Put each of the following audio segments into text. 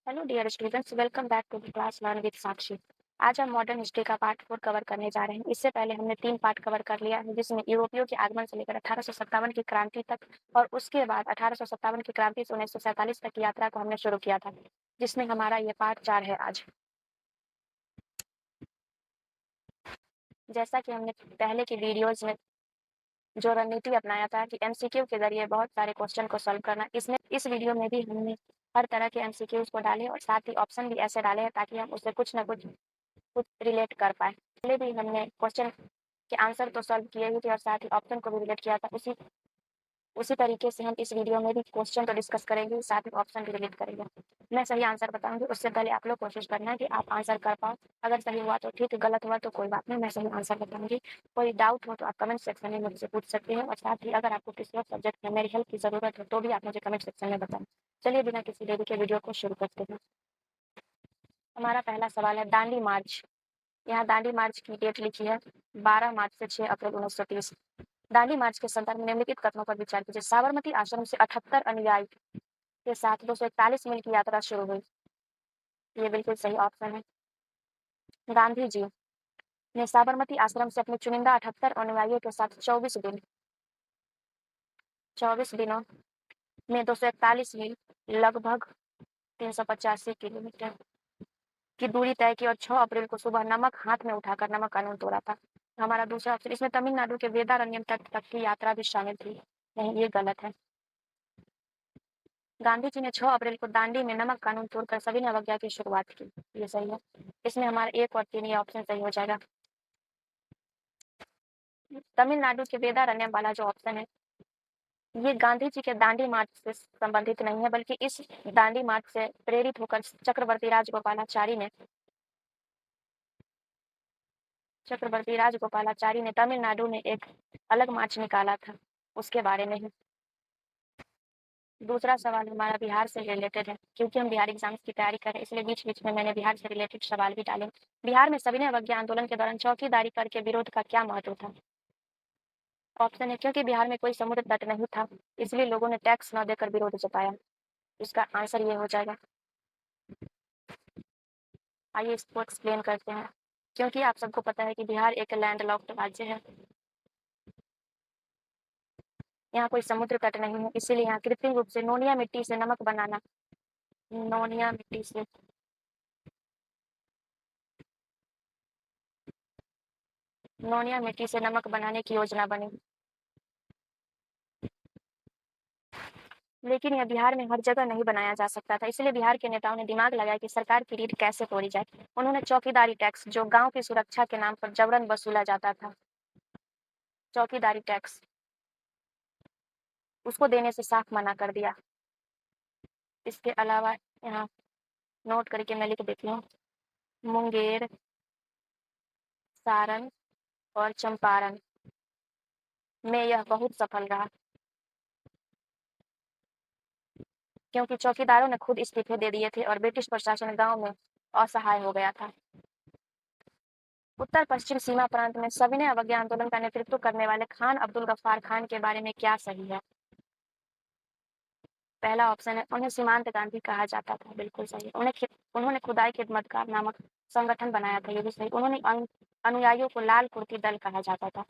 Hello dear students, welcome back to the class learn with Sakshi. आज हम modern history का part 4 cover करने जा रहे हैं। इससे पहले हमने 3 पार्ट कवर कर लिया है, जिसमें यूरोपियों के आगमन से लेकर 1857 की क्रांति तक और उसके बाद 1857 की क्रांति से 1947 तक की यात्रा को हमने शुरू किया था, जिसमें हमारा ये पार्ट 4 है आज। जैसा कि हमने पहले की वीडियोज में जो रणनीति अपनाया था कि एमसीक्यू के जरिए बहुत सारे क्वेश्चन को सॉल्व करना, इसमें इस वीडियो में भी हमने हर तरह के एमसीक्यूज को डाले और साथ ही ऑप्शन भी ऐसे डाले हैं ताकि हम उससे कुछ ना कुछ कुछ रिलेट कर पाए। पहले भी हमने क्वेश्चन के आंसर तो सॉल्व किए ही थे और साथ ही ऑप्शन को भी रिलेट किया था। उसी तरीके से हम इस वीडियो में भी क्वेश्चन को डिस्कस करेंगे, साथ ही ऑप्शन भी रिलेट करेंगे। मैं सही आंसर बताऊंगी, उससे पहले आप लोग कोशिश करना है कि आप आंसर कर पाओ। अगर सही हुआ तो ठीक, गलत हुआ तो कोई बात नहीं, मैं सही आंसर बताऊंगी। कोई डाउट हो तो आप कमेंट सेक्शन में मुझसे पूछ सकते हैं और साथ ही अगर आपको किसी और सब्जेक्ट में मेरी हेल्प की ज़रूरत है तो भी आप मुझे कमेंट सेक्शन में बताएं। चलिए बिना किसी देरी के वीडियो को शुरू करते हैं। हमारा पहला सवाल है दांडी मार्च। यहाँ दांडी मार्च की डेट लिखी है 12 मार्च से 6 अप्रैल 1930। दांडी मार्च के संदर्भ में निम्नलिखित कथनों पर विचार कीजिए। साबरमती आश्रम से 78 अनुयायी के साथ 241 मील की यात्रा शुरू हुई। ये बिल्कुल सही ऑप्शन है। गांधी जी ने साबरमती आश्रम से अपने चुनिंदा 78 अनुयायियों के साथ 24 दिनों में 241 मील, लगभग 385 किलोमीटर की दूरी तय की और 6 अप्रैल को सुबह नमक हाथ में उठाकर नमक कानून तोड़ा था। हमारा दूसरा ऑप्शन, इसमें तमिलनाडु के वेदारण्यम तट तक की यात्रा भी शामिल थी। नहीं, ये गलत है। गांधी जी ने 6 अप्रैल को दांडी में नमक कानून तोड़कर सविनय अवज्ञा की शुरुआत की। ये सही है। इसमें हमारा 1 और 3 ये ऑप्शन सही हो जाएगा। तमिलनाडु के वेदारण्यम वाला जो ऑप्शन है, ये गांधी जी के दांडी मार्च से संबंधित नहीं है, बल्कि इस दांडी मार्च से प्रेरित होकर चक्रवर्ती राजगोपालाचारी ने तमिलनाडु में एक अलग मार्च निकाला था, उसके बारे में ही। दूसरा सवाल हमारा बिहार से रिलेटेड है, क्योंकि हम बिहार एग्जाम्स की तैयारी कर रहे हैं, इसलिए बीच बीच में मैंने बिहार से रिलेटेड सवाल भी डाले। बिहार में सविनय अवज्ञा आंदोलन के दौरान चौकीदारी कर के विरोध का क्या महत्व था? ऑप्शन है, क्योंकि बिहार में कोई समुद्र तट नहीं था, इसलिए लोगों ने टैक्स न देकर विरोध जताया। इसका आंसर ये हो जाएगा। आइए इसको एक्सप्लेन करते हैं। क्योंकि आप सबको पता है कि बिहार एक लैंडलॉक्ड राज्य है, यहाँ कोई समुद्र तट नहीं है, इसीलिए यहाँ कृत्रिम रूप से नोनिया मिट्टी से नोनिया मिट्टी से नमक बनाने की योजना बनी। लेकिन यह बिहार में हर जगह नहीं बनाया जा सकता था, इसलिए बिहार के नेताओं ने दिमाग लगाया कि सरकार की रीढ़ कैसे तोड़ी जाए। उन्होंने चौकीदारी टैक्स, जो गांव की सुरक्षा के नाम पर जबरन वसूला जाता था, चौकीदारी टैक्स, उसको देने से साफ मना कर दिया। इसके अलावा यहाँ नोट करके मैं लिख देती हूँ, मुंगेर, सारण और चंपारण में यह बहुत सफल रहा, क्योंकि चौकीदारों ने खुद इस्तीफे दे दिए थे और ब्रिटिश प्रशासन गांव में असहाय हो गया था। उत्तर पश्चिम सीमा प्रांत में सविनय अवज्ञा आंदोलन का नेतृत्व करने वाले खान अब्दुल गफ्फार खान के बारे में क्या सही है? पहला ऑप्शन है, उन्हें सीमांत गांधी कहा जाता था। बिल्कुल सही है। उन्होंने खुदाई खिदमतगार नामक संगठन बनाया था। ये भी सही। उन्होंने अनुयायियों को लाल कुर्ती दल कहा जाता था।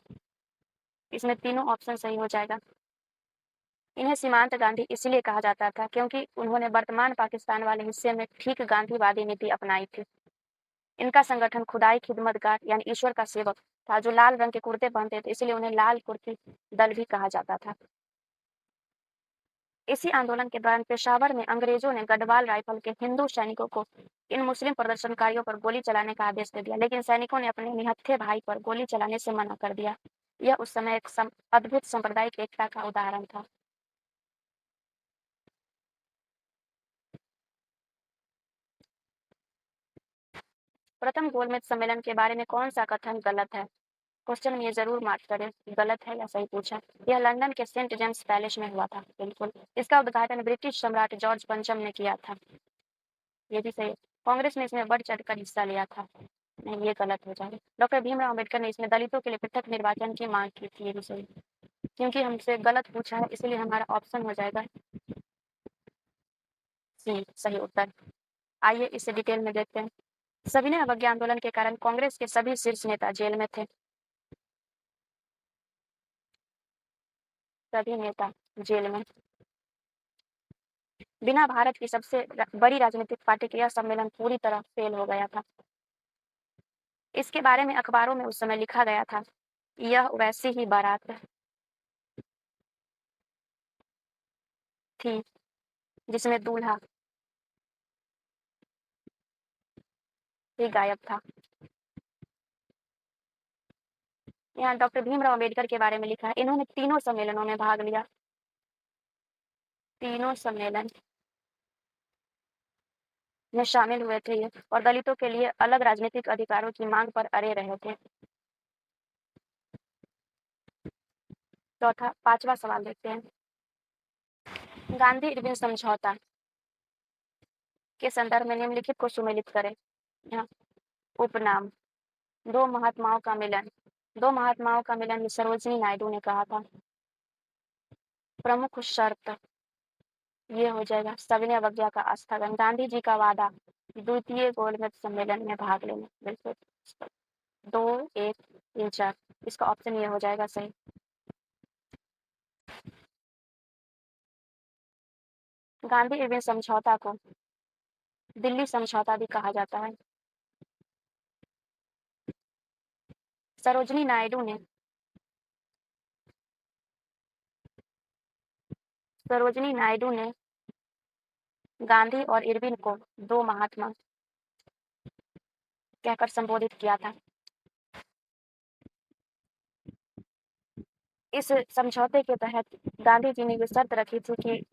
इसमें तीनों ऑप्शन सही हो जाएगा। इन्हें सीमांत गांधी इसलिए कहा जाता था क्योंकि उन्होंने वर्तमान पाकिस्तान वाले हिस्से में ठीक गांधीवादी नीति अपनाई थी। इनका संगठन खुदाई खिदमतगार यानी ईश्वर का सेवक था, जो लाल रंग के कुर्ते पहनते थे, इसलिए उन्हें लाल कुर्ती दल भी कहा जाता था। इसी आंदोलन के दौरान पेशावर में अंग्रेजों ने गढ़वाल राइफल के हिंदू सैनिकों को इन मुस्लिम प्रदर्शनकारियों पर गोली चलाने का आदेश दे दिया, लेकिन सैनिकों ने अपने निहत्थे भाई पर गोली चलाने से मना कर दिया। यह उस समय एक अद्भुत सांप्रदायिक एकता का उदाहरण था। प्रथम गोलमेज सम्मेलन के बारे में कौन सा कथन गलत है? क्वेश्चन में ये जरूर मार्क करें गलत है या सही पूछा। यह लंदन के सेंट जेम्स पैलेस में हुआ था। बिल्कुल। इसका उद्घाटन ब्रिटिश सम्राट जॉर्ज पंचम ने किया था। ये भी सही। कांग्रेस ने इसमें बढ़ चढ़कर हिस्सा लिया था। नहीं, ये गलत हो जाएगा। डॉक्टर भीमराव अम्बेडकर ने इसमें दलितों के लिए पृथक निर्वाचन की मांग की थी। ये भी सही। क्योंकि हमसे गलत पूछा है, इसलिए हमारा ऑप्शन हो जाएगा सी, सही उत्तर। आइए इसे डिटेल में देखते हैं। सविनय अवज्ञा आंदोलन के कारण कांग्रेस के सभी शीर्ष नेता जेल में थे। सभी नेता जेल में। बिना भारत की सबसे बड़ी राजनीतिक पार्टी के यह सम्मेलन पूरी तरह फेल हो गया था। इसके बारे में अखबारों में उस समय लिखा गया था, यह वैसी ही बारात थी जिसमें दूल्हा ही गायब था। यहाँ डॉक्टर भीमराव अम्बेडकर के बारे में लिखा है, इन्होंने तीनों सम्मेलनों में भाग लिया। तीनों सम्मेलन में शामिल हुए थे ये, और दलितों के लिए अलग राजनीतिक अधिकारों की मांग पर अड़े रहे थे। चौथा, पांचवा सवाल देखते हैं। गांधी इरविन समझौता के संदर्भ में निम्नलिखित को सुमेलित करें। यहाँ उपनाम, दो महात्माओं का मिलन। दो महात्माओं का मिलन सरोजिनी नायडू ने कहा था। प्रमुख शर्त ये हो जाएगा सविनय अवज्ञा का स्थगन। गांधी जी का वादा द्वितीय गोलमेज सम्मेलन में भाग लेना। बिल्कुल 2, 1, 3, 4, इसका ऑप्शन ये हो जाएगा सही। गांधी इरविन समझौता को दिल्ली समझौता भी कहा जाता है। सरोजिनी नायडू ने गांधी और इरविन को दो महात्मा कहकर संबोधित किया था। इस समझौते के तहत गांधी जी ने ये शर्त रखी थी कि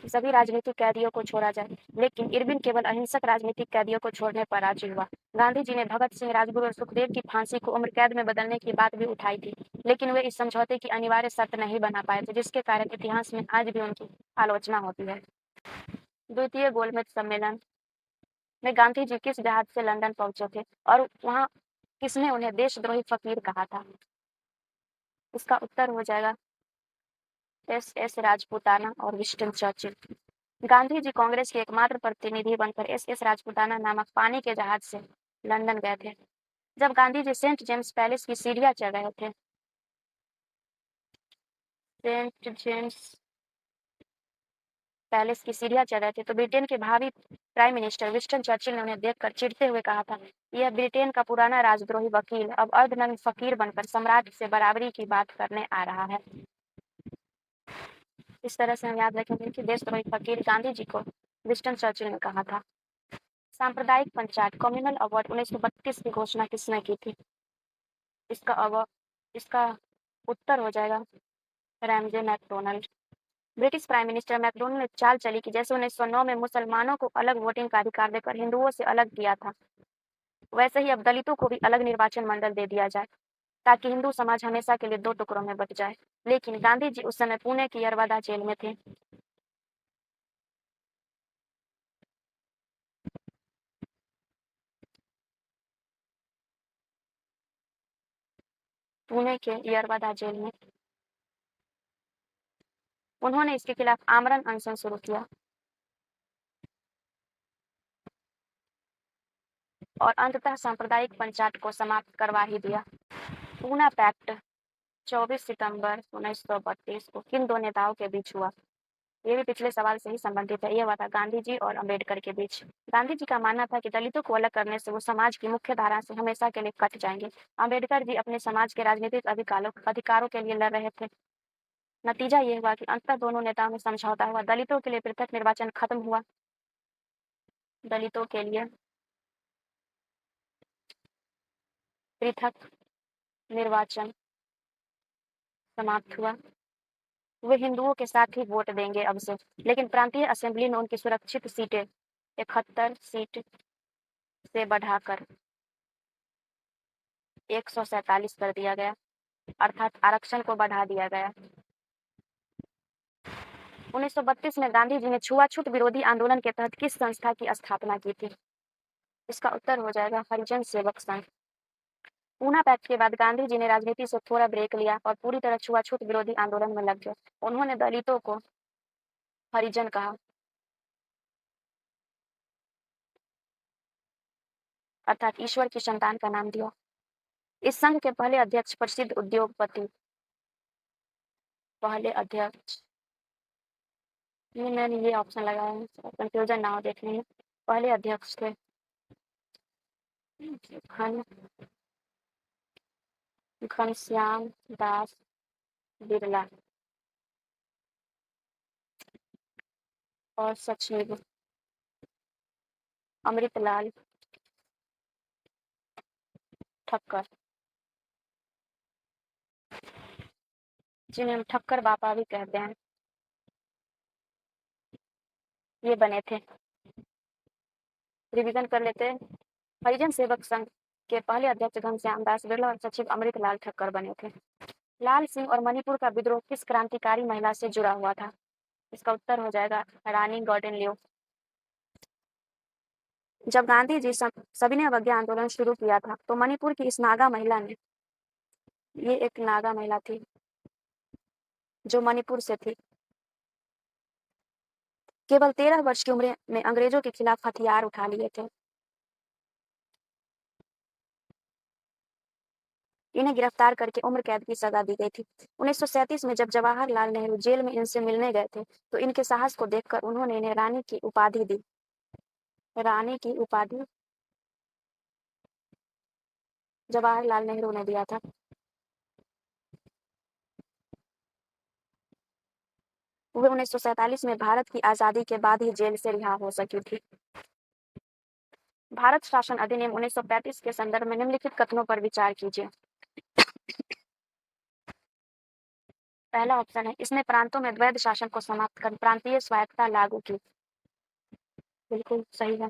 सभी राजनीतिक कैदियों को छोड़ा जाए, लेकिन इरविन केवल अहिंसक राजनीतिक कैदियों को छोड़ने पर राजी हुआ। गांधी जी ने भगत सिंह, राजगुरु और सुखदेव की फांसी को उम्र कैद में बदलने की बात भी उठाई थी, लेकिन वे इस समझौते की अनिवार्य शर्त नहीं बना पाए थे, जिसके कारण इतिहास में आज भी उनकी आलोचना होती है। द्वितीय गोलमेज सम्मेलन में गांधी जी किस जहाज से लंदन पहुंचे थे और वहां किसने उन्हें देशद्रोही फकीर कहा था? इसका उत्तर हो जाएगा एस राजपूताना और विंस्टन चर्चिल। गांधी जी कांग्रेस के एकमात्र प्रतिनिधि बनकर एस राजपूताना नामक पानी के जहाज से लंदन गए थे। जब Gandhi ji Saint James palace की सीढ़ियां चढ़ रहे थे, सेंट जेम्स पैलेस की सीढ़ियां चढ़ रहे थे, तो ब्रिटेन के भावी प्राइम मिनिस्टर विंस्टन चर्चिल ने उन्हें देखकर चिढ़ते हुए कहा था, यह ब्रिटेन का पुराना राजद्रोही वकील अब अर्धनग्न फकीर बनकर सम्राट से बराबरी की बात करने आ रहा है। इस तरह से हम याद रखेंगे कि देशद्रोही फकीर गांधी जी को विंस्टन चर्चिल ने कहा था। सांप्रदायिक पंचायत कम्युनल अवार्ड 1932 की घोषणा किसने की थी? इसका उत्तर हो जाएगा Ramsay McDonald. British prime minister McDonald ने चाल चली कि जैसे 1909 में मुसलमानों को अलग वोटिंग का अधिकार देकर हिंदुओं से अलग किया था, वैसे ही अब दलितों को भी अलग निर्वाचन मंडल दे दिया जाए, ताकि हिंदू समाज हमेशा के लिए दो टुकड़ों में बट जाए। लेकिन गांधी जी उस समय पुणे की यरवदा जेल में थे। पुणे के यरवदा जेल में उन्होंने इसके खिलाफ आमरण अनशन शुरू किया और अंततः सांप्रदायिक पंचायत को समाप्त करवा ही दिया। पूना पैक्ट 24 सितंबर 1932 को किन दो नेताओं के बीच हुआ? ये भी पिछले सवाल से ही संबंधित है। यह हुआ था गांधी जी और अंबेडकर के बीच। गांधी जी का मानना था कि दलितों को अलग करने से वो समाज की मुख्य धारा से हमेशा के लिए कट जाएंगे। अंबेडकर जी अपने समाज के राजनीतिक अधिकारों के लिए लड़ रहे थे। नतीजा ये हुआ कि अंततः दोनों नेताओं में समझौता हुआ। दलितों के लिए पृथक निर्वाचन खत्म हुआ। दलितों के लिए पृथक निर्वाचन समाप्त हुआ। वे हिंदुओं के साथ ही वोट देंगे अब से, लेकिन प्रांतीय असेंबली में उनकी सुरक्षित सीटें 71 सीट से बढ़ाकर 147 कर दिया गया, अर्थात आरक्षण को बढ़ा दिया गया। 1932 में गांधी जी ने छुआछूत विरोधी आंदोलन के तहत किस संस्था की स्थापना की थी? इसका उत्तर हो जाएगा हरिजन सेवक संघ। पूना पैक्ट के बाद गांधी जी ने राजनीति से थोड़ा ब्रेक लिया और पूरी तरह छुआछूत विरोधी आंदोलन में लग गए। उन्होंने दलितों को हरिजन कहा। अर्थात ईश्वर की संतान का नाम दिया। इस संघ के पहले अध्यक्ष प्रसिद्ध उद्योगपति, पहले अध्यक्ष, ये मैंने ये ऑप्शन लगाया है, कंफ्यूजन ना हो देखने में। पहले अध्यक्ष थे घन घनश्याम दास बिरला और सचिव अमृतलाल ठक्कर, जिन्हें हम ठक्कर बाबा भी कहते हैं, ये बने थे। रिवीजन कर लेते हैं। हरिजन सेवक संघ के पहले अध्यक्ष घनश्याम दास बिरला और सचिव अमृतलाल ठक्कर बने थे। लाल सिंह और मणिपुर का विद्रोह किस क्रांतिकारी महिला से जुड़ा हुआ था? इसका उत्तर हो जाएगा रानी गौडिन्यू। जब गांधी जी सविनय अवज्ञा आंदोलन शुरू किया था तो मणिपुर की इस नागा महिला ने, ये एक नागा महिला थी जो मणिपुर से थी, केवल 13 वर्ष की उम्र में अंग्रेजों के खिलाफ हथियार उठा लिए थे। इन्हें गिरफ्तार करके उम्र कैद की सजा दी गई थी। 1937 में जब जवाहरलाल नेहरू जेल में इनसे मिलने गए थे तो इनके साहस को देखकर उन्होंने इन्हें रानी की उपाधि दी। रानी की उपाधि जवाहरलाल नेहरू ने दिया था। वह 1947 में भारत की आजादी के बाद ही जेल से रिहा हो सकी थी। भारत शासन अधिनियम 1935 के संदर्भ में निम्नलिखित कथनों पर विचार कीजिए। पहला ऑप्शन है, इसने प्रांतों में द्वैध शासन को समाप्त कर प्रांतीय स्वायत्तता लागू की। बिल्कुल सही है।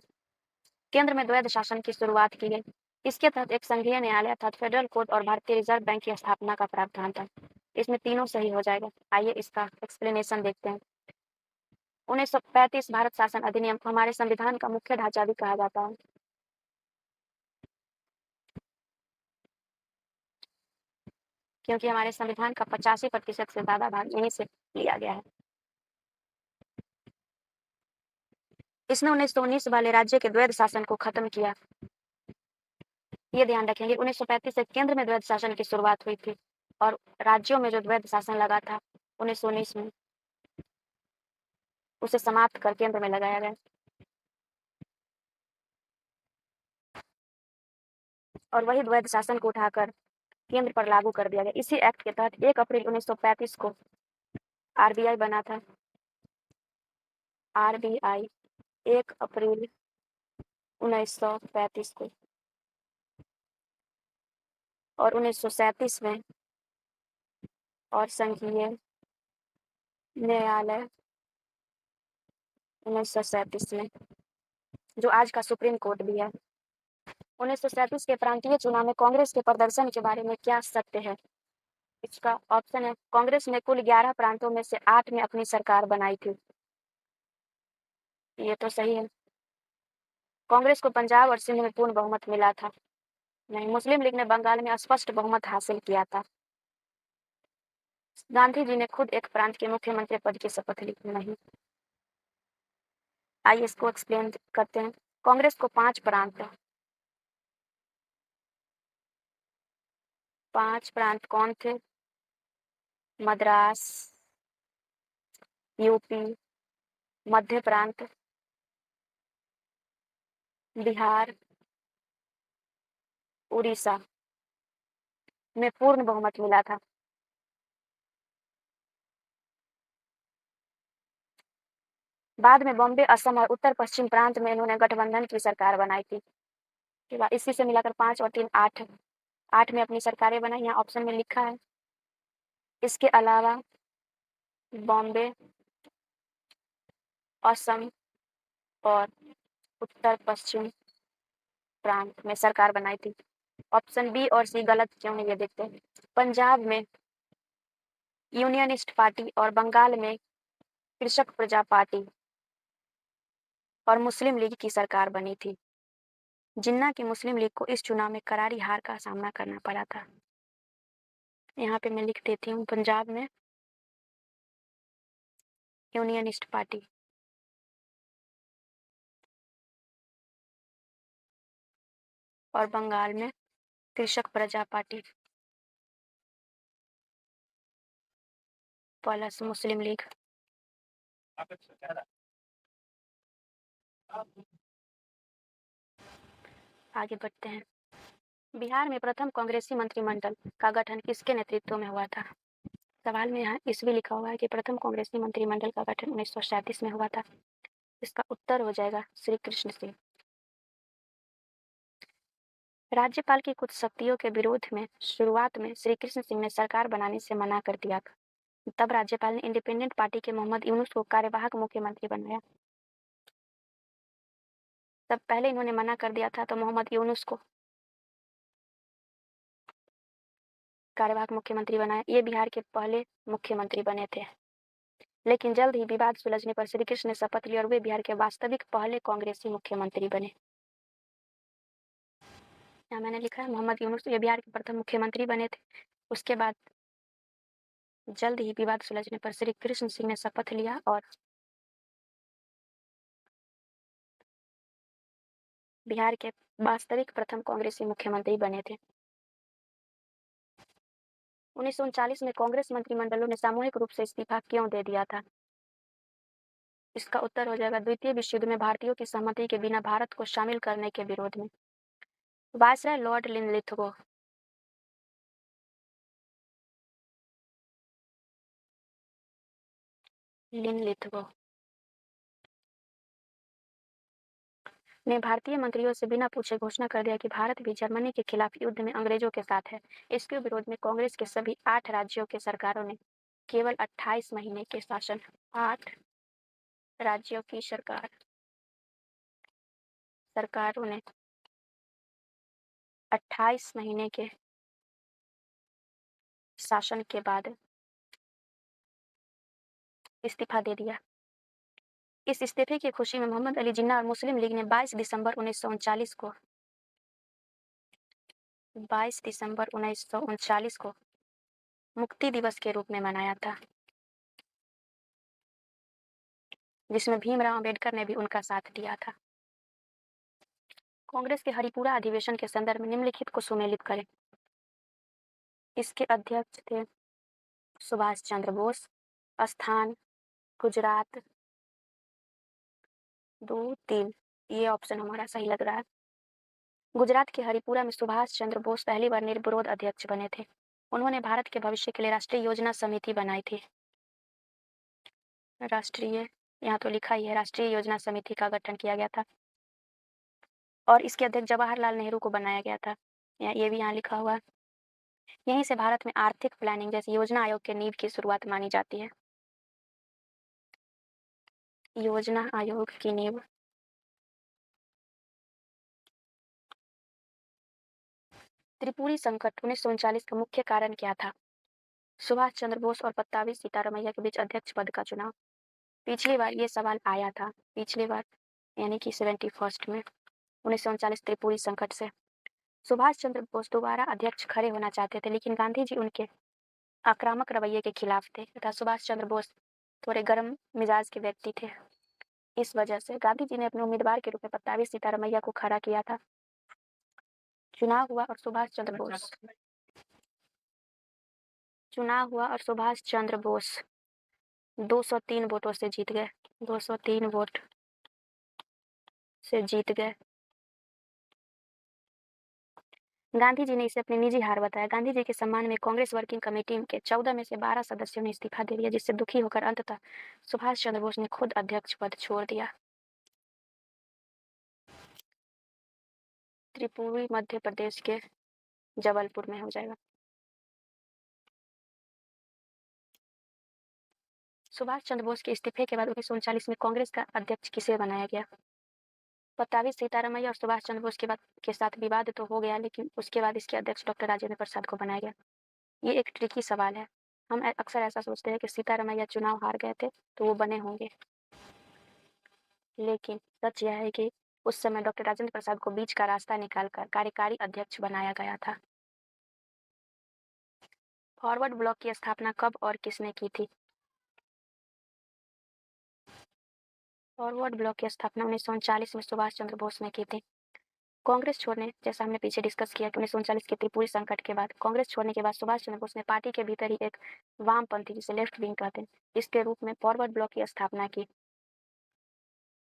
केंद्र में द्वैध शासन की शुरुआत की गई। इसके तहत एक संघीय न्यायालय अर्थात फेडरल कोर्ट और भारतीय रिजर्व बैंक की स्थापना का प्रावधान था। इसमें तीनों सही हो जाएगा। आइए इसका एक्सप्लेनेशन देखते हैं। 1935 भारत शासन अधिनियम हमारे संविधान का मुख्य ढांचा भी कहा जाता है। क्योंकि हमारे संविधान का 85% से ज्यादा भाग यहीं से लिया गया है। इसने 1919 वाले राज्य के द्वैध शासन को खत्म किया। ये ध्यान रखेंगे, 1935 से केंद्र में द्वैध शासन की शुरुआत हुई थी और राज्यों में जो द्वैध शासन लगा था 1919 में, उसे समाप्त कर केंद्र में लगाया गया और वही द्वैध शासन को उठाकर केंद्र पर लागू कर दिया गया। इसी एक्ट के तहत 1 अप्रैल 1935 को आरबीआई बना था। आरबीआई 1 अप्रैल 1935 को, और 1937 में और संघीय न्यायालय 1937 में, जो आज का सुप्रीम कोर्ट भी है। 1937 के प्रांतीय चुनाव में कांग्रेस के प्रदर्शन के बारे में क्या सत्य है? इसका ऑप्शन है, कांग्रेस ने कुल 11 प्रांतों में से 8 में अपनी सरकार बनाई थी। ये तो सही है। कांग्रेस को पंजाब और सिंध में पूर्ण बहुमत मिला था। नहीं, मुस्लिम लीग ने बंगाल में स्पष्ट बहुमत हासिल किया था। गांधी जी ने खुद एक प्रांत के मुख्यमंत्री पद की शपथ ली नहीं। आइए इसको एक्सप्लेन करते हैं। कांग्रेस को 5 प्रांत, 5 प्रांत कौन थे? मद्रास, यूपी, मध्य प्रांत, बिहार, उड़ीसा में पूर्ण बहुमत मिला था। बाद में बॉम्बे, असम और उत्तर पश्चिम प्रांत में इन्होंने गठबंधन की सरकार बनाई थी। इसी से मिलाकर 5 और 3 8, 8 में अपनी सरकारें बनाई, यहाँ ऑप्शन में लिखा है। इसके अलावा बॉम्बे, असम और उत्तर पश्चिम प्रांत में सरकार बनाई थी। ऑप्शन बी और सी गलत क्यों है ये देखते हैं। पंजाब में यूनियनिस्ट पार्टी और बंगाल में कृषक प्रजा पार्टी और मुस्लिम लीग की सरकार बनी थी। जिन्ना की मुस्लिम लीग को इस चुनाव में करारी हार का सामना करना पड़ा था। यहाँ पे मैं लिख देती हूँ, पंजाब में यूनियनिस्ट पार्टी और बंगाल में कृषक प्रजा पार्टी प्लस मुस्लिम लीग। आगे बढ़ते हैं। बिहार में प्रथम कांग्रेसी मंत्रिमंडल का गठन किसके नेतृत्व में हुआ था? सवाल में यहाँ ईस्वी लिखा हुआ है कि प्रथम कांग्रेसी मंत्रिमंडल का गठन 1937 में हुआ था। इसका उत्तर हो जाएगा श्री कृष्ण सिंह। राज्यपाल की कुछ शक्तियों के विरोध में शुरुआत में श्री कृष्ण सिंह ने सरकार बनाने से मना कर दिया था। तब राज्यपाल ने इंडिपेंडेंट पार्टी के मोहम्मद यूनुस को कार्यवाहक मुख्यमंत्री बनाया। तब पहले इन्होंने मना कर दिया था तो मोहम्मद यूनुस को कार्यवाहक मुख्यमंत्री बनाया। ये बिहार के पहले मुख्यमंत्री बने थे। लेकिन जल्द ही विवाद सुलझने पर श्री कृष्ण ने शपथ ली और वे बिहार के वास्तविक पहले कांग्रेसी मुख्यमंत्री बने। यहाँ मैंने लिखा है मोहम्मद यूनुस ये बिहार के प्रथम मुख्यमंत्री बने थे। उसके बाद जल्द ही विवाद सुलझने पर श्री कृष्ण सिंह ने शपथ लिया और बिहार के वास्तविक प्रथम कांग्रेसी मुख्यमंत्री बने थे। 1939 में कांग्रेस मंत्रिमंडलों ने सामूहिक रूप से इस्तीफा क्यों दे दिया था? इसका उत्तर हो जाएगा द्वितीय विश्व युद्ध में भारतीयों की सहमति के बिना भारत को शामिल करने के विरोध में। वायसराय लॉर्ड लिनलिथगो ने भारतीय मंत्रियों से बिना पूछे घोषणा कर दिया कि भारत भी जर्मनी के खिलाफ युद्ध में अंग्रेजों के साथ है। इसके विरोध में कांग्रेस के सभी 8 राज्यों के सरकारों ने केवल 28 महीने के शासन 8 राज्यों की सरकारों ने 28 महीने के शासन के बाद इस्तीफा दे दिया। इस इस्तीफे की खुशी में मोहम्मद अली जिन्ना और मुस्लिम लीग ने 22 दिसंबर 1939 को मुक्ति दिवस के रूप में मनाया था, जिसमें भीमराव अंबेडकर ने भी उनका साथ दिया था। कांग्रेस के हरिपुरा अधिवेशन के संदर्भ में निम्नलिखित को सुमेलित करें। इसके अध्यक्ष थे सुभाष चंद्र बोस। स्थान गुजरात 2, 3 ये ऑप्शन हमारा सही लग रहा है। गुजरात के हरिपुरा में सुभाष चंद्र बोस पहली बार निर्विरोध अध्यक्ष बने थे। उन्होंने भारत के भविष्य के लिए राष्ट्रीय योजना समिति बनाई थी। राष्ट्रीय यहाँ तो लिखा ही है राष्ट्रीय योजना समिति का गठन किया गया था और इसके अध्यक्ष जवाहरलाल नेहरू को बनाया गया था। ये भी यहाँ लिखा हुआ है। यहीं से भारत में आर्थिक प्लानिंग जैसे योजना आयोग के नींव की शुरुआत मानी जाती है। योजना आयोग की नींव त्रिपुरी संकट 1939 का मुख्य कारण क्या था? सुभाष चंद्र बोस और पत्तावी सीतारमैया के बीच अध्यक्ष पद का चुनाव। पिछली बार ये सवाल आया था, पिछली बार यानी कि 71 में 1939 त्रिपुरी संकट से सुभाष चंद्र बोस दोबारा अध्यक्ष खड़े होना चाहते थे, लेकिन गांधी जी उनके आक्रामक रवैये के खिलाफ थे तथा सुभाष चंद्र बोस थोड़े गर्म मिजाज के व्यक्ति थे। इस वजह से गांधी जी ने अपने उम्मीदवार के रूप में पत्तावी सीतारमैया को खड़ा किया था। चुनाव हुआ और सुभाष चंद्र बोस 203 वोटों से जीत गए। 203 वोट से जीत गए। गांधी जी ने इसे अपनी निजी हार बताया। गांधी जी के सम्मान में कांग्रेस वर्किंग कमेटी के 14 में से 12 सदस्यों ने इस्तीफा दे दिया, जिससे दुखी होकर अंततः सुभाष चंद्र बोस ने खुद अध्यक्ष पद छोड़ दिया। त्रिपुरी मध्य प्रदेश के जबलपुर में हो जाएगा। सुभाष चंद्र बोस के इस्तीफे के बाद 1939 में कांग्रेस का अध्यक्ष किसे बनाया गया? पत्तावी सीतारमैया और सुभाष चंद्र बोस के साथ विवाद तो हो गया, लेकिन उसके बाद इसके अध्यक्ष डॉक्टर राजेंद्र प्रसाद को बनाया गया। ये एक ट्रिकी सवाल है। हम अक्सर ऐसा सोचते हैं कि सीतारमैया चुनाव हार गए थे तो वो बने होंगे, लेकिन सच यह है कि उस समय डॉक्टर राजेंद्र प्रसाद को बीच का रास्ता निकालकर कार्यकारी अध्यक्ष बनाया गया था। फॉरवर्ड ब्लॉक की स्थापना कब और किसने की थी? फॉरवर्ड ब्लॉक की स्थापना 1939 में सुभाष चंद्र बोस ने की थी। कांग्रेस छोड़ने, जैसा हमने पीछे डिस्कस किया कि 1939 के त्रिपुरी संकट के बाद कांग्रेस छोड़ने के बाद सुभाष चंद्र बोस ने पार्टी के भीतर ही एक वामपंथी, जिसे लेफ्ट विंग कहते हैं, इसके रूप में फॉरवर्ड ब्लॉक की स्थापना की।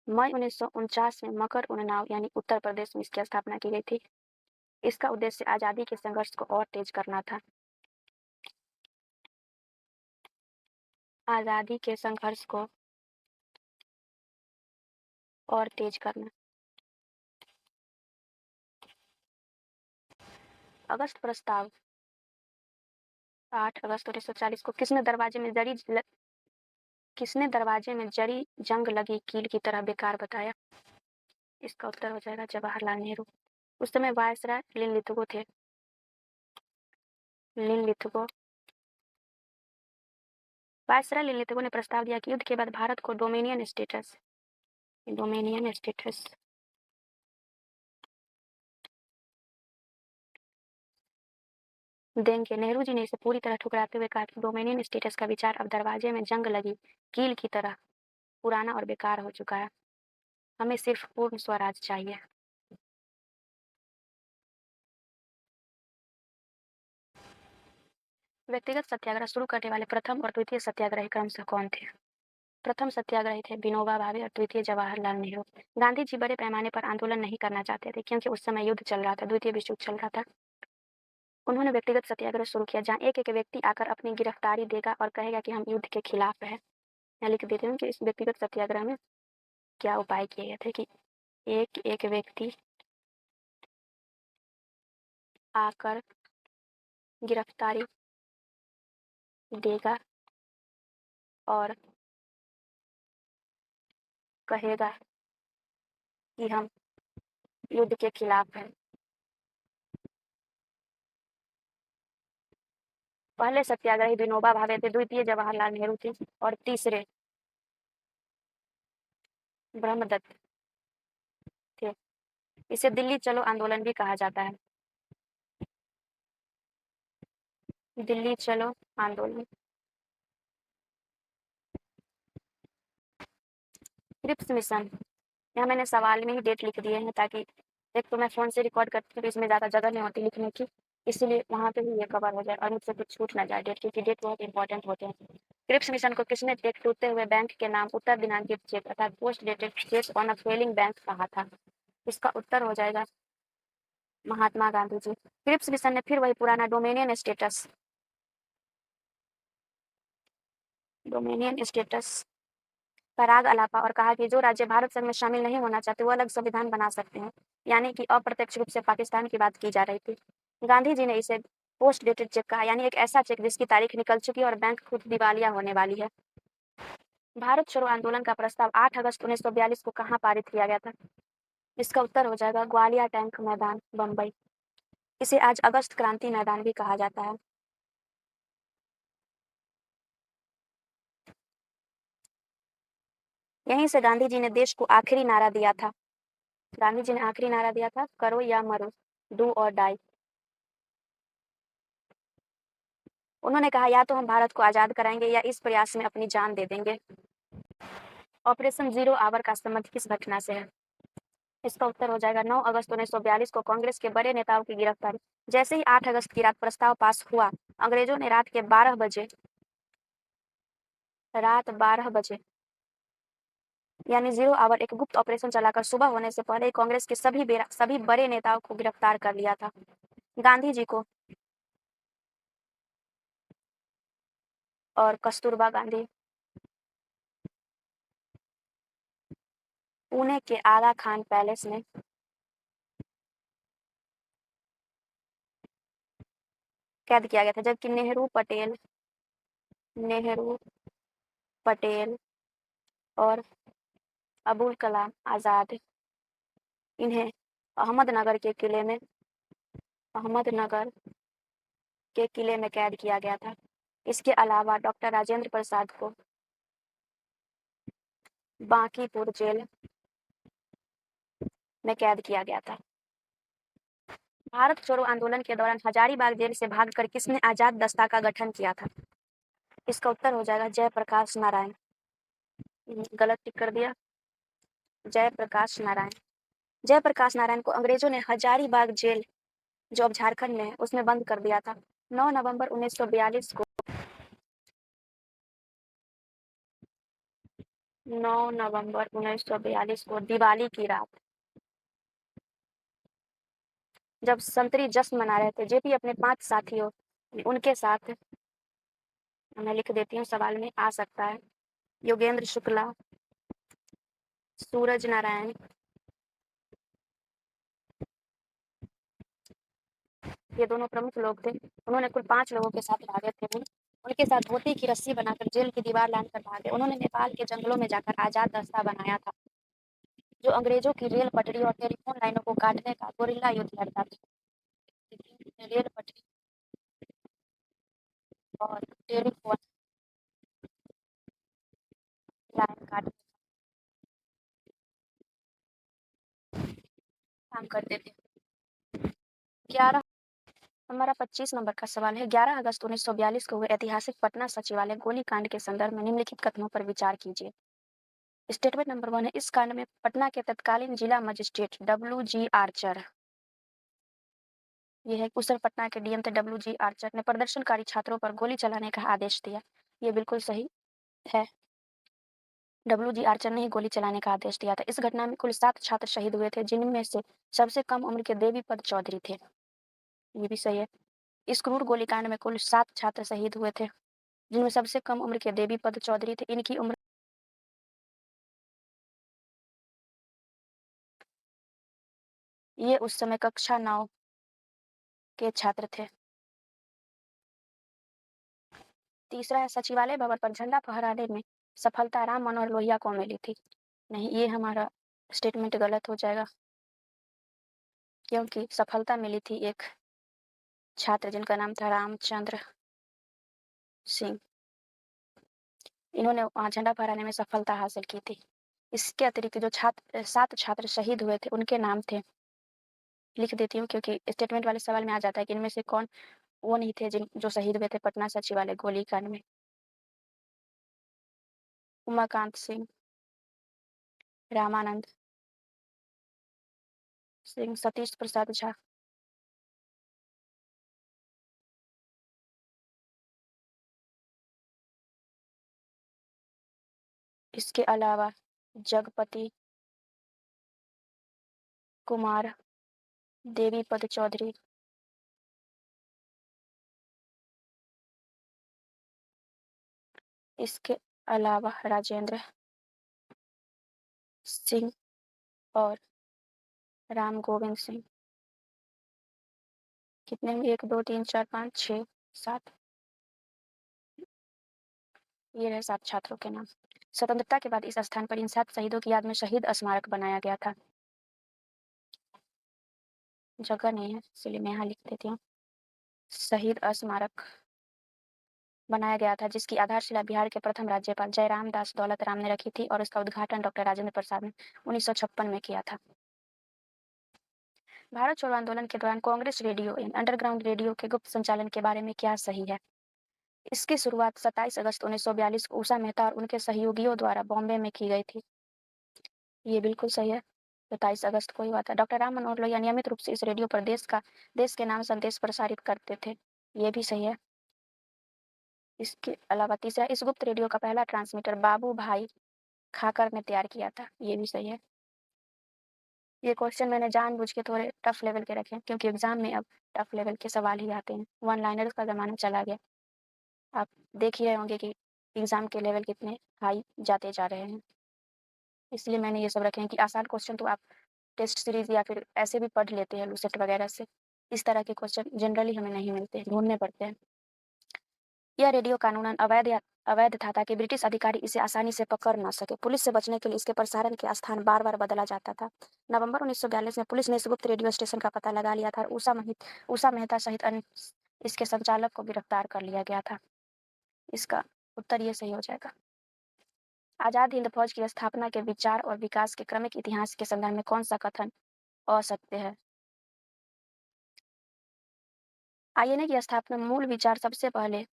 मई 1949 में मकर उन्नाव यानी उत्तर प्रदेश में इसकी स्थापना की गई थी। इसका उद्देश्य आज़ादी के संघर्ष को और तेज करना था। आज़ादी के संघर्ष को और तेज करना। अगस्त प्रस्ताव 8 अगस्त 1940 को किसने दरवाजे में जरी जंग लगी कील की तरह बेकार बताया? इसका उत्तर हो जाएगा जवाहरलाल नेहरू। उस समय वायसराय लिनलिथगो थे। वायसराय लिनलिथगो ने प्रस्ताव दिया कि युद्ध के बाद भारत को डोमिनियन स्टेटस देंगे। नेहरू जी ने इसे पूरी तरह ठुकराते हुए कहा कि डोमिनियन स्टेटस का विचार अब दरवाजे में जंग लगी कील की तरह पुराना और बेकार हो चुका है। हमें सिर्फ पूर्ण स्वराज चाहिए। व्यक्तिगत सत्याग्रह शुरू करने वाले प्रथम और द्वितीय सत्याग्रही क्रमशः कौन थे? प्रथम सत्याग्रही थे विनोबा भावे और द्वितीय जवाहरलाल नेहरू। गांधी जी बड़े पैमाने पर आंदोलन नहीं करना चाहते थे क्योंकि उस समय युद्ध चल रहा था, द्वितीय विश्व युद्ध चल रहा था। उन्होंने व्यक्तिगत सत्याग्रह शुरू किया जहाँ एक एक व्यक्ति आकर अपनी गिरफ्तारी देगा और कहेगा कि हम युद्ध के खिलाफ हैं। मैं लिख देती हूँ कि इस व्यक्तिगत सत्याग्रह में क्या उपाय किए गए थे कि एक एक व्यक्ति आकर गिरफ्तारी देगा और कहेगा कि हम युद्ध के खिलाफ हैं। पहले सत्याग्रही विनोबा भावे थे, द्वितीय जवाहरलाल नेहरू थे और तीसरे ब्रह्मदत्त थे। इसे दिल्ली चलो आंदोलन भी कहा जाता है। दिल्ली चलो आंदोलन। क्रिप्स मिशन, यहाँ मैंने सवाल में ही डेट लिख दिए हैं ताकि एक तो मैं फ़ोन से रिकॉर्ड करती हूँ तो इसमें ज़्यादा जगह नहीं होती लिखने की, इसीलिए वहाँ पे ही ये कवर हो जाए और मुझसे कुछ छूट ना जाए डेट, क्योंकि डेट बहुत इंपॉर्टेंट होते हैं। क्रिप्स मिशन को किसने एक टूटते हुए बैंक के नाम उत्तर दिनांकित चेक अर्थात post dated cheque on a failing bank कहा था? इसका उत्तर हो जाएगा महात्मा गांधी जी। क्रिप्स मिशन ने फिर वही पुराना डोमिनियन स्टेटस का राग अलापा और कहा कि जो राज्य भारत संघ में शामिल नहीं होना चाहते वो अलग संविधान बना सकते हैं, यानी कि अप्रत्यक्ष रूप से पाकिस्तान की बात की जा रही थी। गांधी जी ने इसे पोस्ट डेटेड चेक कहा, यानी एक ऐसा चेक जिसकी तारीख निकल चुकी है और बैंक खुद दिवालिया होने वाली है। भारत छोड़ो आंदोलन का प्रस्ताव 8 अगस्त 1942 को कहाँ पारित किया गया था? इसका उत्तर हो जाएगा ग्वालियर टैंक मैदान, बम्बई। इसे आज अगस्त क्रांति मैदान भी कहा जाता है। यहीं से गांधी जी ने देश को आखिरी नारा दिया था। गांधी जी ने आखिरी नारा दिया था, करो या मरो, डू और डाई। उन्होंने कहा या तो हम भारत को आजाद कराएंगे या इस प्रयास में अपनी जान दे देंगे। ऑपरेशन जीरो आवर का संबंध किस घटना से है? इसका उत्तर हो जाएगा 9 अगस्त 1942 को कांग्रेस के बड़े नेताओं की गिरफ्तारी। जैसे ही 8 अगस्त की रात प्रस्ताव पास हुआ, अंग्रेजों ने रात 12 बजे यानी जीरो आवर एक गुप्त ऑपरेशन चलाकर सुबह होने से पहले ही कांग्रेस के सभी बड़े नेताओं को गिरफ्तार कर लिया था। गांधी जी को और कस्तूरबा गांधी पुणे के आगा खान पैलेस में कैद किया गया था, जबकि नेहरू पटेल और अबुल कलाम आजाद इन्हें अहमदनगर के किले में कैद किया गया था। इसके अलावा डॉक्टर राजेंद्र प्रसाद को बांकीपुर जेल में कैद किया गया था। भारत छोड़ो आंदोलन के दौरान हजारीबाग जेल से भागकर किसने आजाद दस्ता का गठन किया था? इसका उत्तर हो जाएगा जयप्रकाश नारायण। गलत टिक कर दिया, जयप्रकाश नारायण। जयप्रकाश नारायण को अंग्रेजों ने हजारीबाग जेल, जो अब झारखंड में है, उसमें बंद कर दिया था। 9 नवंबर 1942 को 9 नवंबर 1942 को दिवाली की रात, जब संतरी जश्न मना रहे थे, जेपी अपने 5 साथियों, उनके साथ, मैं लिख देती हूँ, सवाल में आ सकता है, योगेंद्र शुक्ला, सूरज नारायण, ये दोनों प्रमुख लोग थे। उन्होंने कुल 5 लोगों के साथ भागे थे वो। उनके साथ धोती की रस्सी बनाकर जेल की दीवार लांघकर भागे। उन्होंने नेपाल के जंगलों में जाकर आजाद दस्ता बनाया था, जो अंग्रेजों की रेल पटरी और टेलीफोन लाइनों को काटने का गोरिल्ला युद्ध लड़ता था। रेल पटरी और टेलीफोन लाइन काटने का काम करते थे। 11 हमारा 25 नंबर का सवाल है। 11 अगस्त 1942 को हुए ऐतिहासिक पटना सचिवालय गोलीकांड के संदर्भ में निम्नलिखित कथनों पर विचार कीजिए। स्टेटमेंट नंबर 1 है, इस कांड में पटना के तत्कालीन जिला मजिस्ट्रेट डब्ल्यू.जी. आर्चर, ये है कुशल पटना के डीएम थे डब्ल्यू.जी. आर्चर, ने प्रदर्शनकारी छात्रों पर गोली चलाने का आदेश दिया। ये बिल्कुल सही है। डब्ल्यू.जी. आर्चर ने ही गोली चलाने का आदेश दिया था। इस घटना में कुल 7 छात्र शहीद हुए थे, जिनमें से सबसे कम उम्र के देवीपद चौधरी थे। ये भी सही है। इस क्रूर गोलीकांड में कुल 7 छात्र शहीद हुए थे, जिनमें सबसे कम उम्र के देवीपद चौधरी थे। इनकी उम्र, ये उस समय कक्षा 9 के छात्र थे। तीसरा है, सचिवालय भवन पर झंडा फहराने में सफलता राम मनोहर लोहिया को मिली थी। नहीं, ये हमारा स्टेटमेंट गलत हो जाएगा, क्योंकि सफलता मिली थी एक छात्र जिनका नाम था रामचंद्र सिंह। इन्होंने वहाँ झंडा फहराने में सफलता हासिल की थी। इसके अतिरिक्त जो 7 छात्र शहीद हुए थे, उनके नाम थे, लिख देती हूँ क्योंकि स्टेटमेंट वाले सवाल में आ जाता है कि इनमें से कौन वो नहीं थे जिन जो शहीद हुए थे पटना सचिवालय गोलीकांड में। उमाकांत सिंह, रामानंद सिंह, सतीश प्रसाद झा, इसके अलावा जगपति कुमार, देवीपद चौधरी, इसके अलावा राजेंद्र सिंह और राम गोविंद सिंह। कितने में 1 2 3 4 5 6 7, ये रहे 7 छात्रों के नाम। स्वतंत्रता के बाद इस स्थान पर इन 7 शहीदों की याद में शहीद स्मारक बनाया गया था। जगह नहीं है, इसलिए मैं यहाँ लिख देती हूँ। शहीद स्मारक बनाया गया था, जिसकी आधारशिला बिहार के प्रथम राज्यपाल जयराम दास दौलत राम ने रखी थी और उसका उद्घाटन डॉक्टर राजेंद्र प्रसाद ने 1956 में किया था। भारत छोड़ो आंदोलन के दौरान कांग्रेस रेडियो अंडरग्राउंड रेडियो के गुप्त संचालन के बारे में क्या सही है? इसकी शुरुआत 27 अगस्त 1942 को उषा मेहता और उनके सहयोगियों द्वारा बॉम्बे में की गई थी। ये बिल्कुल सही है। 27 अगस्त को ही हुआ था। डॉक्टर राम मनोहर लोहिया नियमित रूप से इस रेडियो पर देश के नाम संदेश प्रसारित करते थे। ये भी सही है। इसके अलावा तीसरा, इस गुप्त रेडियो का पहला ट्रांसमीटर बाबू भाई खाकर ने तैयार किया था। ये भी सही है। ये क्वेश्चन मैंने जानबूझ के थोड़े टफ लेवल के रखे हैं, क्योंकि एग्जाम में अब टफ लेवल के सवाल ही आते हैं। वन लाइनर्स का ज़माना चला गया। आप देख ही रहे होंगे कि एग्जाम के लेवल कितने हाई जाते जा रहे हैं। इसलिए मैंने ये सब रखे हैं कि आसान क्वेश्चन तो आप टेस्ट सीरीज़ या फिर ऐसे भी पढ़ लेते हैं लूसेट वगैरह से। इस तरह के क्वेश्चन जनरली हमें नहीं मिलते, ढूँढने पड़ते हैं। यह रेडियो कानूनन अवैध था, ताकि ब्रिटिश अधिकारी इसे आसानी से पकड़ न सके। पुलिस से बचने के लिए इसके प्रसारण के स्थान बार-बार बदला जाता था। नवंबर 1942 में पुलिस ने इस गुप्त रेडियो स्टेशन का पता लगा लिया था और उषा मेहता सहित अन्य इसके संचालक को गिरफ्तार कर लिया गया था। इसका उत्तर ये सही हो जाएगा। आज़ाद हिंद फौज की स्थापना के विचार और विकास के क्रमिक इतिहास के संदर्भ में कौन सा कथन असत्य है? आईएनए की स्थापना मूल विचार सबसे पहले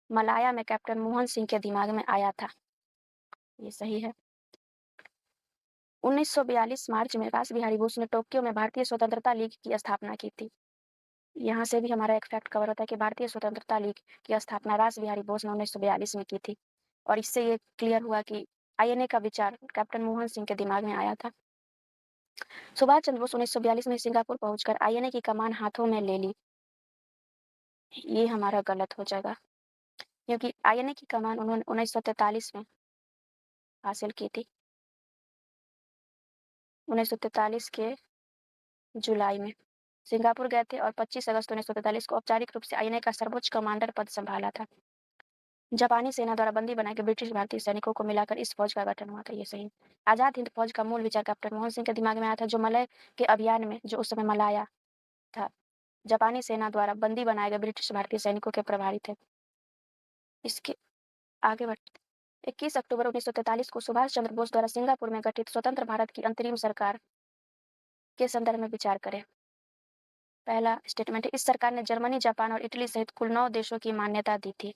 मलाया में कैप्टन मोहन सिंह के दिमाग में आया था। ये सही है। 1942 मार्च में रास बिहारी बोस ने टोक्यो में भारतीय स्वतंत्रता लीग की स्थापना की थी। यहाँ से भी हमारा एक फैक्ट कवर होता है कि भारतीय स्वतंत्रता लीग की स्थापना रास बिहारी बोस ने 1942 में की थी और इससे ये क्लियर हुआ कि आईएनए का विचार कैप्टन मोहन सिंह के दिमाग में आया था। सुभाष चंद्र बोस 1942 में सिंगापुर पहुंचकर आईएनए की कमान हाथों में ले ली। ये हमारा गलत हो जाएगा क्योंकि आईएनए की कमान उन्होंने 1943 में हासिल की थी, 1943 के जुलाई में सिंगापुर गए थे और 25 अगस्त 1943 को औपचारिक रूप से आईएनए का सर्वोच्च कमांडर पद संभाला था। जापानी सेना द्वारा बंदी बनाए गए ब्रिटिश भारतीय सैनिकों को मिलाकर इस फौज का गठन हुआ था। ये सही। आजाद हिंद फौज का मूल विचार कैप्टन मोहन सिंह के दिमाग में आया था, जो मलय के अभियान में, जो उस समय मलाया था, जापानी सेना द्वारा बंदी बनाए गए ब्रिटिश भारतीय सैनिकों के प्रभारी थे। इसके आगे बढ़ते 21 अक्टूबर 1943 को सुभाष चंद्र बोस द्वारा सिंगापुर में गठित स्वतंत्र भारत की अंतरिम सरकार के संदर्भ में विचार करें। पहला स्टेटमेंट है, इस सरकार ने जर्मनी, जापान और इटली सहित कुल 9 देशों की मान्यता दी थी।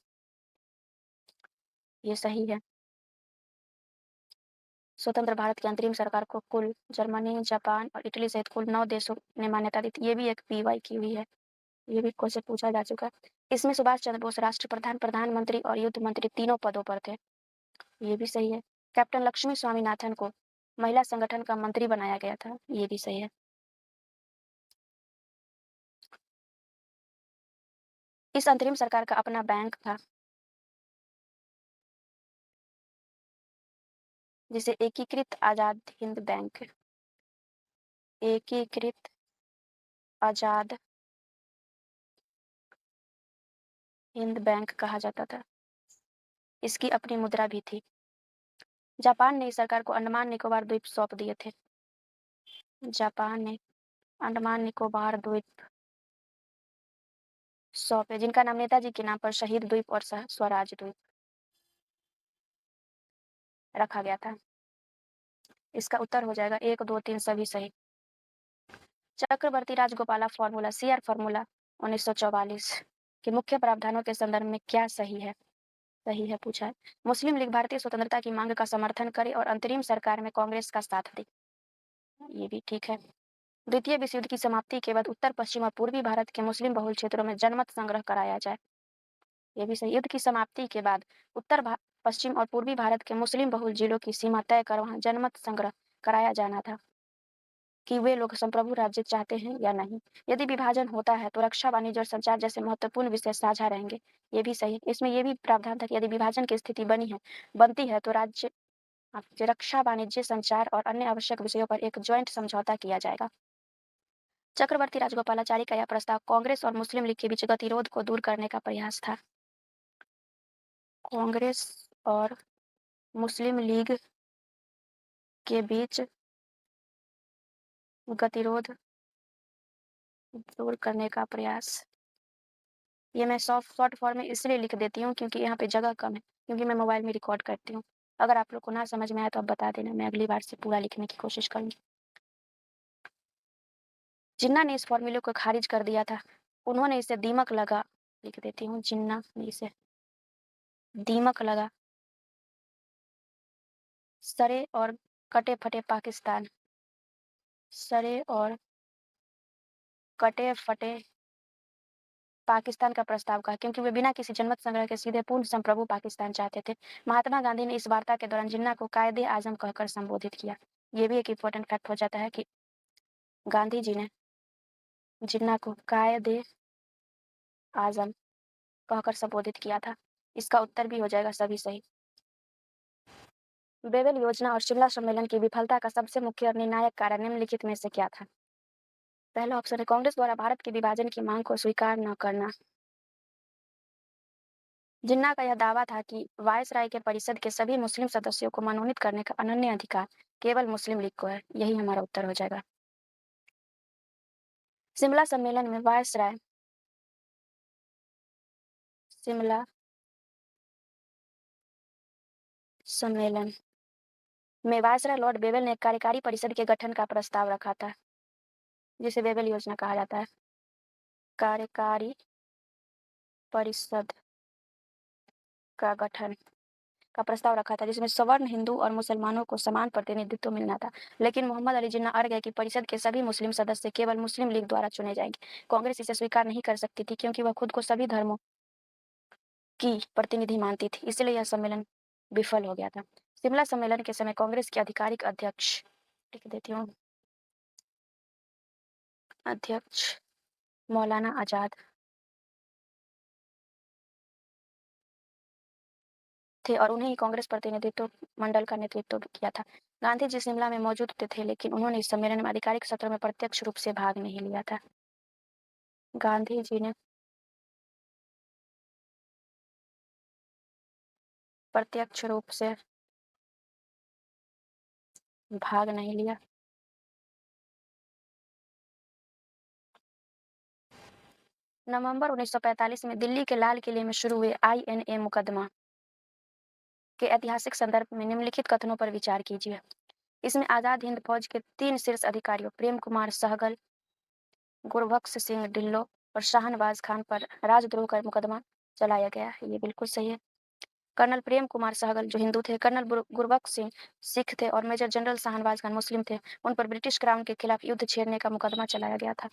ये सही है। स्वतंत्र भारत की अंतरिम सरकार को कुल जर्मनी, जापान और इटली सहित कुल 9 देशों ने मान्यता दी थी। ये भी एक पीवाई की हुई है, ये भी क्वेश्चन पूछा जा चुका है। इसमें सुभाष चंद्र बोस राष्ट्रप्रधान, प्रधानमंत्री और युद्ध मंत्री तीनों पदों पर थे। ये भी सही है। कैप्टन लक्ष्मी स्वामीनाथन को महिला संगठन का मंत्री बनाया गया था। ये भी सही है। इस अंतरिम सरकार का अपना बैंक था, जिसे एकीकृत आजाद हिंद बैंक, एकीकृत आजाद हिंद बैंक कहा जाता था। इसकी अपनी मुद्रा भी थी। जापान ने इस सरकार को अंडमान निकोबार द्वीप सौंप दिए थे। जापान ने अंडमान निकोबार द्वीप सौंपे, जिनका नाम नेताजी के नाम पर शहीद द्वीप और स्वराज द्वीप रखा गया था। इसका उत्तर हो जाएगा 1, 2, 3 सभी सही। चक्रवर्ती राजगोपाला फॉर्मूला, सीआर फॉर्मूला 1944 के मुख्य प्रावधानों के संदर्भ में क्या सही है? सही है पूछा है। मुस्लिम लीग भारतीय स्वतंत्रता की मांग का समर्थन करे और अंतरिम सरकार में कांग्रेस का साथ दे। ये भी ठीक है। द्वितीय विश्व युद्ध की समाप्ति के बाद उत्तर पश्चिम और पूर्वी भारत के मुस्लिम बहुल क्षेत्रों में जनमत संग्रह कराया जाए। ये भी सही। युद्ध की समाप्ति के बाद पश्चिम और पूर्वी भारत के मुस्लिम बहुल जिलों की सीमा तय कर वहां जनमत संग्रह कराया जाना था कि वे लोग संप्रभु राज्य चाहते हैं या नहीं। यदि विभाजन होता है तो रक्षा, वाणिज्य और संचार जैसे महत्वपूर्ण विषय साझा रहेंगे। ये भी सही। इसमें ये भी प्रावधान था कि यदि विभाजन की स्थिति बनती है तो राज्य रक्षा, वाणिज्य, संचार और अन्य आवश्यक विषयों पर एक ज्वाइंट समझौता किया जाएगा। चक्रवर्ती राजगोपालाचारी का यह प्रस्ताव कांग्रेस और मुस्लिम लीग के बीच गतिरोध को दूर करने का प्रयास था। कांग्रेस और मुस्लिम लीग के बीच गतिरोध दूर करने का प्रयास। ये मैं शॉर्ट फॉर्म में इसलिए लिख देती हूँ क्योंकि यहाँ पे जगह कम है, क्योंकि मैं मोबाइल में रिकॉर्ड करती हूँ। अगर आप लोग को ना समझ में आए तो आप बता देना, मैं अगली बार से पूरा लिखने की कोशिश करूंगी। जिन्ना ने इस फॉर्मूले को खारिज कर दिया था। उन्होंने इसे दीमक लगा, लिख देती हूँ, जिन्ना ने इसे दीमक लगा सरे और कटे फटे पाकिस्तान, सरे और कटे फटे पाकिस्तान का प्रस्ताव कहा, क्योंकि वे बिना किसी जनमत संग्रह के सीधे पूर्ण संप्रभु पाकिस्तान चाहते थे। महात्मा गांधी ने इस वार्ता के दौरान जिन्ना को कायदे आजम कहकर संबोधित किया। ये भी एक इंपॉर्टेंट फैक्ट हो जाता है कि गांधी जी ने जिन्ना को कायदे आजम कहकर संबोधित किया था। इसका उत्तर भी हो जाएगा सभी सही। बेबल योजना और शिमला सम्मेलन की विफलता का सबसे मुख्य और निर्णायक कारण निम्नलिखित में से क्या था? पहला ऑप्शन है कांग्रेस द्वारा भारत के विभाजन की मांग को स्वीकार न करना। जिन्ना का यह दावा था कि वायसराय के परिषद के सभी मुस्लिम सदस्यों को मनोनीत करने का अनन्य अधिकार केवल मुस्लिम लीग को है। यही हमारा उत्तर हो जाएगा। शिमला सम्मेलन में वायसराय शिमला सम्मेलन में वायसराय लॉर्ड बेवेल ने एक कार्यकारी परिषद के गठन का प्रस्ताव रखा था, जिसे बेवेल योजना कहा जाता है। कार्यकारी परिषद का गठन का प्रस्ताव रखा था, जिसमें सवर्ण हिंदू और मुसलमानों को समान प्रतिनिधित्व मिलना था। लेकिन मोहम्मद अली जिन्ना अड़ गए कि परिषद के सभी मुस्लिम सदस्य केवल मुस्लिम लीग द्वारा चुने जाएंगे। कांग्रेस इसे स्वीकार नहीं कर सकती थी, क्योंकि वह खुद को सभी धर्मों की प्रतिनिधि मानती थी। इसलिए यह सम्मेलन विफल हो गया था। शिमला सम्मेलन के समय कांग्रेस के आधिकारिक अध्यक्ष, लिख देती हूँ, अध्यक्ष मौलाना आजाद थे और उन्हें ही कांग्रेस प्रतिनिधित्व मंडल का नेतृत्व किया था। गांधी जी शिमला में मौजूद थे, लेकिन उन्होंने इस सम्मेलन में आधिकारिक सत्र में प्रत्यक्ष रूप से भाग नहीं लिया था। गांधी जी ने प्रत्यक्ष रूप से भाग नहीं लिया। नवंबर 1945 में दिल्ली के लाल किले में शुरू हुए INA मुकदमा के ऐतिहासिक संदर्भ में निम्नलिखित कथनों पर विचार कीजिए। इसमें आजाद हिंद फौज के 3 शीर्ष अधिकारियों प्रेम कुमार सहगल, गुरबख्श सिंह ढिल्लों और शाहनवाज खान पर राजद्रोह का मुकदमा चलाया गया है। ये बिल्कुल सही है। कर्नल प्रेम कुमार सहगल जो हिंदू थे, कर्नल गुरबख्श सिंह सिख थे और मेजर जनरल शाहनवाज खान मुस्लिम थे। उन पर ब्रिटिश क्राउन के खिलाफ युद्ध छेड़ने का मुकदमा चलाया गया था।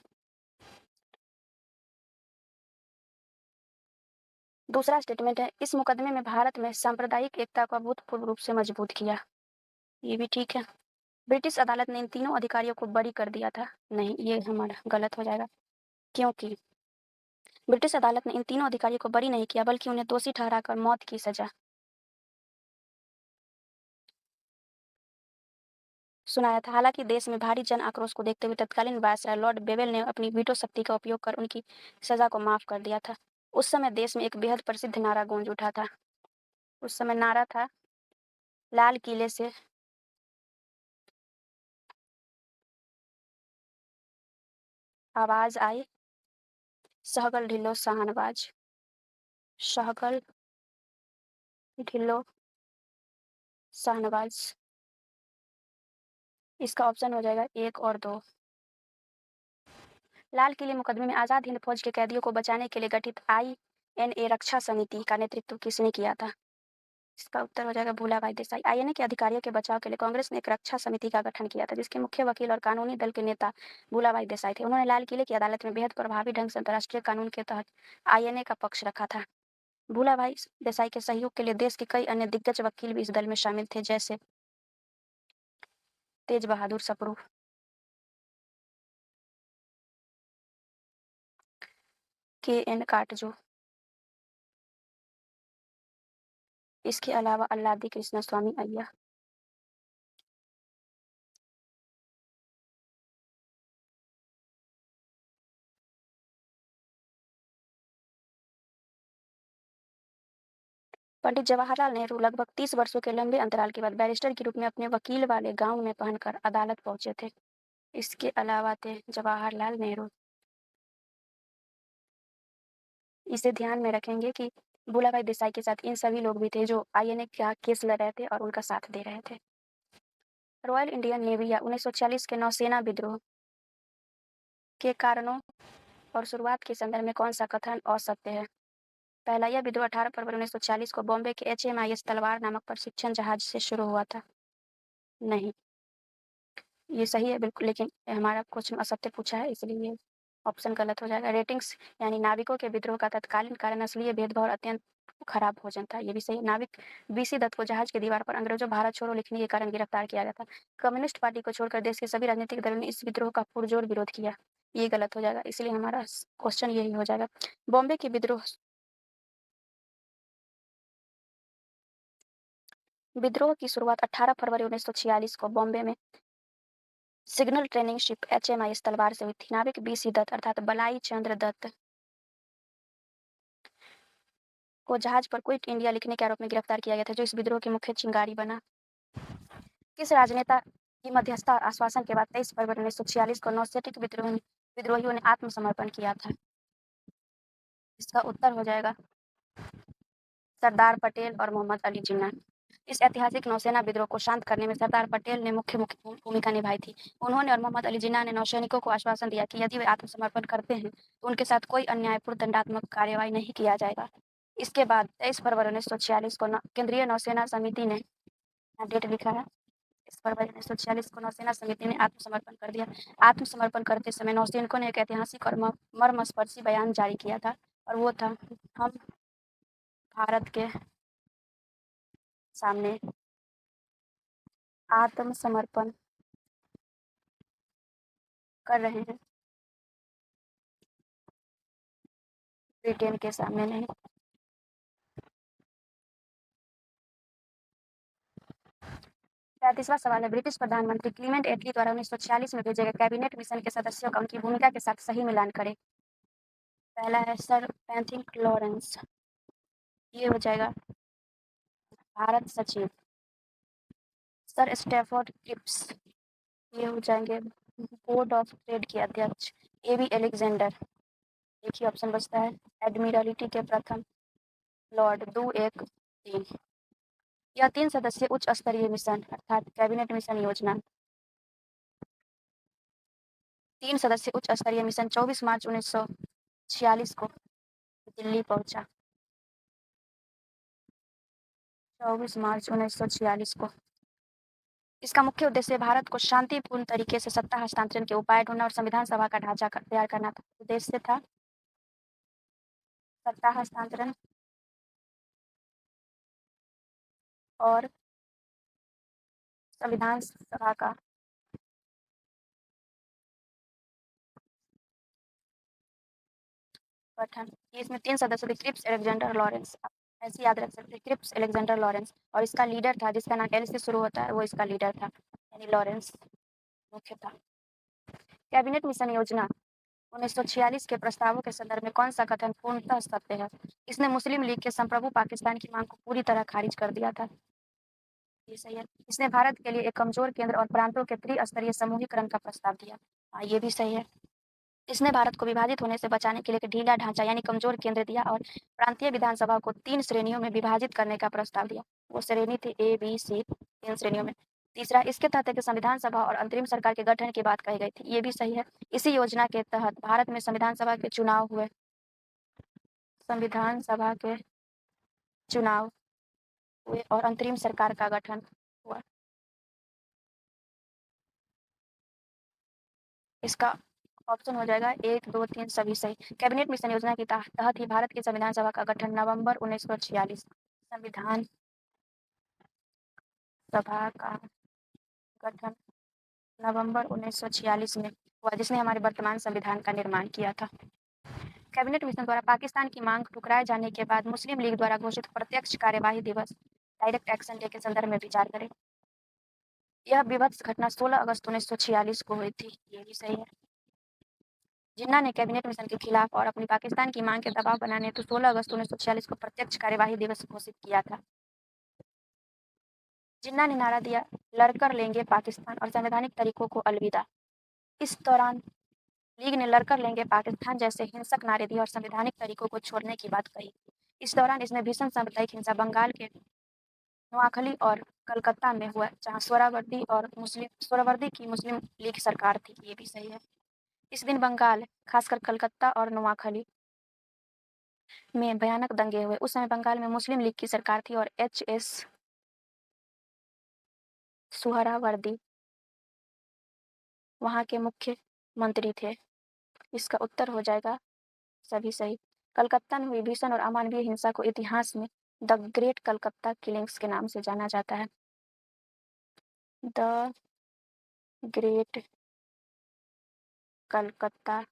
दूसरा स्टेटमेंट है, इस मुकदमे में भारत में सांप्रदायिक एकता को अभूतपूर्व रूप से मजबूत किया। ये भी ठीक है। ब्रिटिश अदालत ने इन तीनों अधिकारियों को बरी कर दिया था। नहीं, ये हमारा गलत हो जाएगा, क्योंकि ब्रिटिश अदालत ने इन तीनों अधिकारियों को बरी नहीं किया, बल्कि उन्हें दोषी ठहराकर मौत की सजा सुनाया था। हालांकि देश में भारी जन आक्रोश को देखते हुए तत्कालीन वायसराय लॉर्ड बेवेल ने अपनी वीटो शक्ति का उपयोग कर उनकी सजा को माफ कर दिया था। उस समय देश में एक बेहद प्रसिद्ध नारा गूंज उठा था। उस समय नारा था, लाल किले से आवाज आई, सहगल ढिल्लो शाहनवाज, सहगल ढिल्लो शाहनवाज। इसका ऑप्शन हो जाएगा 1 और 2। लाल किले मुकदमे में आजाद हिंद फौज के कैदियों को बचाने के लिए गठित INA रक्षा समिति का नेतृत्व किसने किया था? इसका उत्तर हो जाएगा भूलाभाई देसाई। INA के अधिकारियों के बचाव के लिए कांग्रेस ने एक रक्षा समिति का गठन किया था, जिसके मुख्य वकील और कानूनी दल के नेता भूलाभाई देसाई थे। उन्होंने लाल किले की अदालत में बेहद प्रभावी ढंग से अंतर्राष्ट्रीय कानून के तहत INA का पक्ष रखा था। भूलाभाई देसाई के सहयोग के लिए देश के कई अन्य दिग्गज वकील भी इस दल में शामिल थे, जैसे तेज बहादुर सप्रू, KN काटजू, इसके अलावा अल्लादी कृष्णस्वामी अय्यर। पंडित जवाहरलाल नेहरू लगभग 30 वर्षों के लंबे अंतराल के बाद बैरिस्टर के रूप में अपने वकील वाले गाउन में पहनकर अदालत पहुंचे थे। इसके अलावा थे जवाहरलाल नेहरू। इसे ध्यान में रखेंगे कि भूलाभाई देसाई के साथ इन सभी लोग भी थे जो INA का केस लड़ रहे थे और उनका साथ दे रहे थे। रॉयल इंडियन नेवी या 1940 के नौसेना विद्रोह के कारणों और शुरुआत के संदर्भ में कौन सा कथन असत्य है? पहला, यह विद्रोह 18 फरवरी 1940 को बॉम्बे के HMIS तलवार नामक प्रशिक्षण जहाज से शुरू हुआ था। नहीं, ये सही है बिल्कुल, लेकिन हमारा क्वेश्चन असत्य पूछा है, इसलिए ये ऑप्शन गलत हो जाएगा। रेटिंग्स यानी नाविकों के विद्रोह का तत्कालीन कारण असलिए भेदभाव और अत्यंत खराब भोजन था। ये भी सही है। नाविक BC दत्त को जहाज की दीवार पर अंग्रेजों भारत छोड़ो लिखने के कारण गिरफ्तार किया गया था। कम्युनिस्ट पार्टी को छोड़कर देश के सभी राजनीतिक दलों ने इस विद्रोह का पुरजोर विरोध किया। ये गलत हो जाएगा, इसलिए हमारा क्वेश्चन यही हो जाएगा। बॉम्बे की विद्रोह की शुरुआत 18 फरवरी 1946 को बॉम्बे में सिग्नल ट्रेनिंग शिप HMIS तलवार से हुई थी। नाविक BC दत्त अर्थात बलाई चंद्र दत्त को जहाज पर क्विट इंडिया लिखने के आरोप में गिरफ्तार किया गया था, जो इस विद्रोह की मुख्य चिंगारी बना। किस राजनेता की मध्यस्थता और आश्वासन के बाद 23 फरवरी 1946 को नौसैनिक विद्रोहियों ने आत्मसमर्पण किया था? इसका उत्तर हो जाएगा सरदार पटेल और मोहम्मद अली जिन्ना। इस ऐतिहासिक नौसेना विद्रोह को शांत करने में सरदार पटेल ने मुख्य भूमिका निभाई थी। उन्होंने और मोहम्मद अली जिन्ना ने नौसैनिकों को आश्वासन दिया कि यदि वे आत्मसमर्पण करते हैं तो उनके साथ कोई अन्यायपूर्ण दंडात्मक कार्रवाई नहीं किया जाएगा। इसके बाद 23 फरवरी 1946 को केंद्रीय नौसेना समिति ने, डेट लिखा है, 23 फरवरी 1946 को नौसेना समिति ने आत्मसमर्पण कर दिया। आत्मसमर्पण करते समय नौसैनिकों ने एक ऐतिहासिक और मर्मस्पर्शी बयान जारी किया था, और वो था, हम भारत के सामने आत्मसमर्पण कर रहे हैं, ब्रिटेन के सामने नहीं। 35वां सवाल है, ब्रिटिश प्रधानमंत्री क्लीमेंट एटली द्वारा 1946 में भेजे गए कैबिनेट मिशन के सदस्यों का उनकी भूमिका के साथ सही मिलान करें। पहला है सर पैथिक लॉरेंस, ये हो जाएगा भारत सचिव। सर स्टैफोर्ड क्रिप्स, ये हो जाएंगे बोर्ड ऑफ ट्रेड के अध्यक्ष। एबी एलेक्जेंडर, एक ही ऑप्शन बचता है, एडमिरलिटी के प्रथम लॉर्ड। 2 1 3। यह 3 सदस्यीय उच्च स्तरीय मिशन अर्थात कैबिनेट मिशन योजना, 3 सदस्यीय उच्च स्तरीय मिशन 24 मार्च 1946 को दिल्ली पहुंचा। 24 मार्च 1946 को। इसका मुख्य उद्देश्य भारत को शांतिपूर्ण तरीके से सत्ता हस्तांतरण के उपाय ढूंढना और संविधान सभा का ढांचा तैयार करना था। उद्देश्य था सत्ता हस्तांतरण और संविधान सभा का गठन। इसमें 3 सदस्य थे, क्रिप्स अलेक्जेंडर लॉरेंस, ऐसे याद रख सकते हैं, क्रिप्स अलेक्जेंडर लॉरेंस, और इसका लीडर था जिसका नाम एल से शुरू होता है, वो इसका लीडर था, यानी लॉरेंस मुख्य था। कैबिनेट मिशन योजना 1946 के प्रस्तावों के संदर्भ में कौन सा कथन पूर्णतः सत्य है? इसने मुस्लिम लीग के संप्रभु पाकिस्तान की मांग को पूरी तरह खारिज कर दिया था, ये सही है। इसने भारत के लिए एक कमजोर केंद्र और प्रांतों के त्रिस्तरीय समूहीकरण का प्रस्ताव दिया, ये भी सही है। इसने भारत को विभाजित होने से बचाने के लिए एक ढीला ढांचा यानी कमजोर केंद्र दिया और प्रांतीय विधानसभा को 3 श्रेणियों में विभाजित करने का प्रस्ताव दिया। वो श्रेणी थी ए बी सी, 3 श्रेणियों में। तीसरा, इसके तहत एक संविधान सभा और अंतरिम सरकार के गठन की बात कही गई थी, ये भी सही है। इसी योजना के तहत भारत में संविधान सभा के चुनाव हुए, संविधान सभा के चुनाव हुए और अंतरिम सरकार का गठन हुआ। इसका ऑप्शन हो जाएगा 1 2 3 सभी सही। कैबिनेट मिशन योजना के तहत ही भारत की संविधान सभा का गठन नवंबर 1946, संविधान सभा का गठन नवंबर 1946 में हुआ, जिसने हमारे वर्तमान संविधान का निर्माण किया था। कैबिनेट मिशन द्वारा पाकिस्तान की मांग ठुकराए जाने के बाद मुस्लिम लीग द्वारा घोषित प्रत्यक्ष कार्यवाही दिवस, डायरेक्ट एक्शन डे के संदर्भ में विचार करें। यह विभत्स घटना 16 अगस्त 1946 को हुई थी, ये भी सही है। जिन्ना ने कैबिनेट मिशन के खिलाफ और अपनी पाकिस्तान की मांग के दबाव बनाने हेतु 16 अगस्त 1946 को प्रत्यक्ष कार्यवाही दिवस घोषित किया था। जिन्ना ने नारा दिया, लड़कर लेंगे पाकिस्तान और संवैधानिक तरीकों को अलविदा। इस दौरान लीग ने लड़कर लेंगे पाकिस्तान जैसे हिंसक नारे दिए और संवैधानिक तरीकों को छोड़ने की बात कही। इस दौरान इसने भीषण सांप्रदायिक हिंसा बंगाल के नोआखली और कलकत्ता में हुआ, जहां सोहरावर्दी की मुस्लिम लीग सरकार थी, ये भी सही है। इस दिन बंगाल, खासकर कलकत्ता और नोआखली में भयानक दंगे हुए। उस समय बंगाल में मुस्लिम लीग की सरकार थी और एच.एस. सोहरावर्दी वहां के मुख्य मंत्री थे। इसका उत्तर हो जाएगा सभी सही। कलकत्ता में हुई भीषण और अमानवीय हिंसा को इतिहास में द ग्रेट कलकत्ता किलिंग्स के नाम से जाना जाता है। द ग्रेट कलकत्ता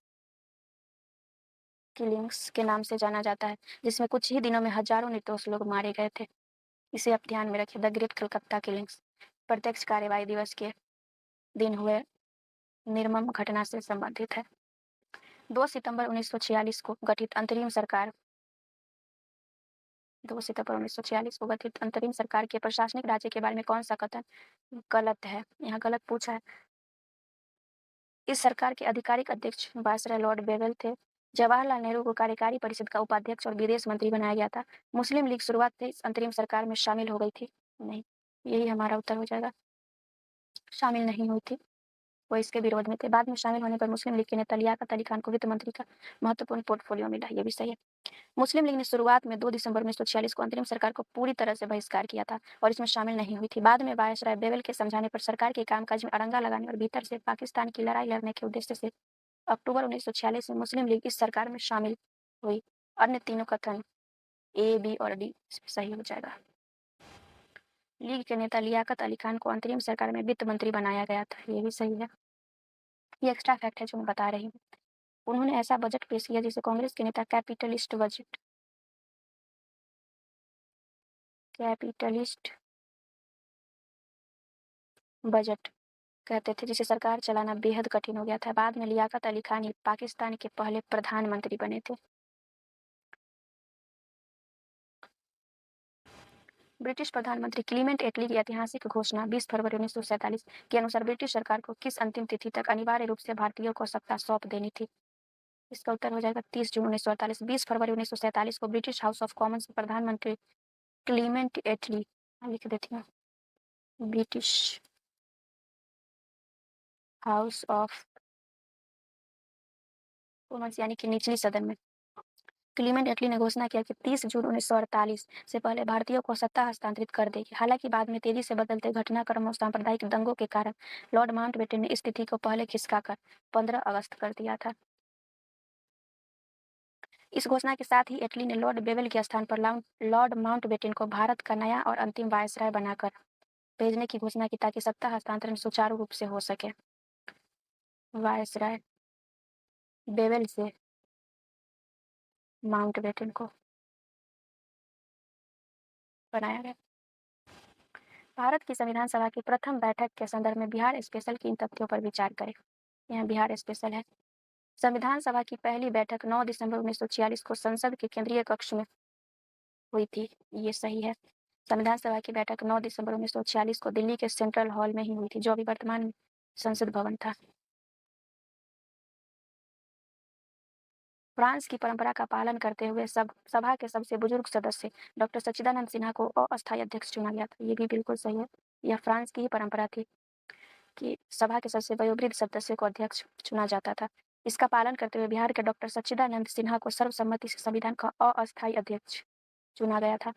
किलिंग्स के नाम से जाना जाता है, जिसमें कुछ ही दिनों में हजारों निर्दोष लोग मारे गए थे। इसे आप ध्यान में रखिए, द ग्रेट कलकत्ता किलिंग्स प्रत्यक्ष कार्यवाही दिवस के दिन हुए निर्मम घटना से संबंधित है। 2 सितंबर 1946 को गठित अंतरिम सरकार 2 सितंबर 1946 को गठित अंतरिम सरकार के प्रशासनिक ढांचे के बारे में कौन सा कथन गलत है? यहाँ गलत पूछा है। इस सरकार के आधिकारिक अध्यक्ष वायसराय लॉर्ड बेवेल थे। जवाहरलाल नेहरू को कार्यकारी परिषद का उपाध्यक्ष और विदेश मंत्री बनाया गया था। मुस्लिम लीग शुरुआत से इस अंतरिम सरकार में शामिल हो गई थी? नहीं, यही हमारा उत्तर हो जाएगा, शामिल नहीं हुई थी। वो इसके विरोध में थे। बाद में शामिल होने पर मुस्लिम लीग के नेता लियाकत अली खान को वित्त मंत्री का महत्वपूर्ण पोर्टफोलियो मिला। ये भी सही है। मुस्लिम लीग ने शुरुआत में 2 दिसंबर 1946 को अंतरिम सरकार को पूरी तरह से बहिष्कार किया था और इसमें शामिल नहीं हुई थी। बाद में वायसराय बेवेल के समझाने पर सरकार के कामकाज में अड़ंगा लगाने और भीतर से पाकिस्तान की लड़ाई लड़ने के उद्देश्य से अक्टूबर 1946 में मुस्लिम लीग इस सरकार में शामिल हुई। अन्य तीनों कथन ए, बी और डी सही हो जाएगा। लीग के नेता लियाकत अली खान को अंतरिम सरकार में वित्त मंत्री बनाया गया था। ये भी सही है। ये एक्स्ट्रा फैक्ट है जो मैं बता रही हूँ। उन्होंने ऐसा बजट पेश किया जिसे कांग्रेस के नेता कैपिटलिस्ट बजट कहते थे, जिसे सरकार चलाना बेहद कठिन हो गया था। बाद में लियाकत अली खान ही पाकिस्तान के पहले प्रधानमंत्री बने थे। ब्रिटिश प्रधानमंत्री क्लीमेंट एटली की ऐतिहासिक घोषणा 20 फरवरी 1947 के अनुसार ब्रिटिश सरकार को किस अंतिम तिथि तक अनिवार्य रूप से भारतीयों को सत्ता सौंप देनी थी? इसका उत्तर हो जाएगा 30 जून 1948। 20 फरवरी 1947 को ब्रिटिश हाउस ऑफ कॉमन्स में प्रधानमंत्री क्लीमेंट एटली, लिख देती हूँ, ब्रिटिश हाउस ऑफ कॉमन्स यानी कि निचली सदन में क्लीमेंट एटली ने घोषणा किया कि 30 जून 1948 से पहले भारतीयों को सत्ता हस्तांतरित कर देगी। हालांकि बाद में तेजी से बदलते घटनाक्रम और सांप्रदायिक दंगों के कारण लॉर्ड माउंटबेटन ने इस तिथि को पहले खिसकाकर 15 अगस्त कर दिया था। इस घोषणा के साथ ही एटली ने लॉर्ड बेवेल के स्थान पर लॉर्ड माउंटबेटन को भारत का नया और अंतिम वायसराय बनाकर भेजने की घोषणा की ताकि सत्ता हस्तांतरण सुचारू रूप से हो सके। वायसराय बेवेल से माउंटबेटन को बनाया गया। भारत की संविधान सभा की प्रथम बैठक के संदर्भ में बिहार स्पेशल की इन तथ्यों पर विचार करें। यहाँ बिहार स्पेशल है। संविधान सभा की पहली बैठक 9 दिसंबर 1946 को संसद के केंद्रीय कक्ष में हुई थी। ये सही है। संविधान सभा की बैठक 9 दिसंबर 1946 को दिल्ली के सेंट्रल हॉल में ही हुई थी, जो अभी वर्तमान में संसद भवन था। फ्रांस की परंपरा का पालन करते हुए सभा के सबसे बुजुर्ग सदस्य डॉक्टर सच्चिदानंद सिन्हा को अस्थायी अध्यक्ष चुना गया था। ये भी बिल्कुल सही है। यह फ्रांस की ही परंपरा थी कि सभा के सबसे वयोवृद्ध सदस्य को अध्यक्ष चुना जाता था। इसका पालन करते हुए बिहार के डॉक्टर सच्चिदानंद सिन्हा को सर्वसम्मति से संविधान का अस्थायी अध्यक्ष चुना गया था।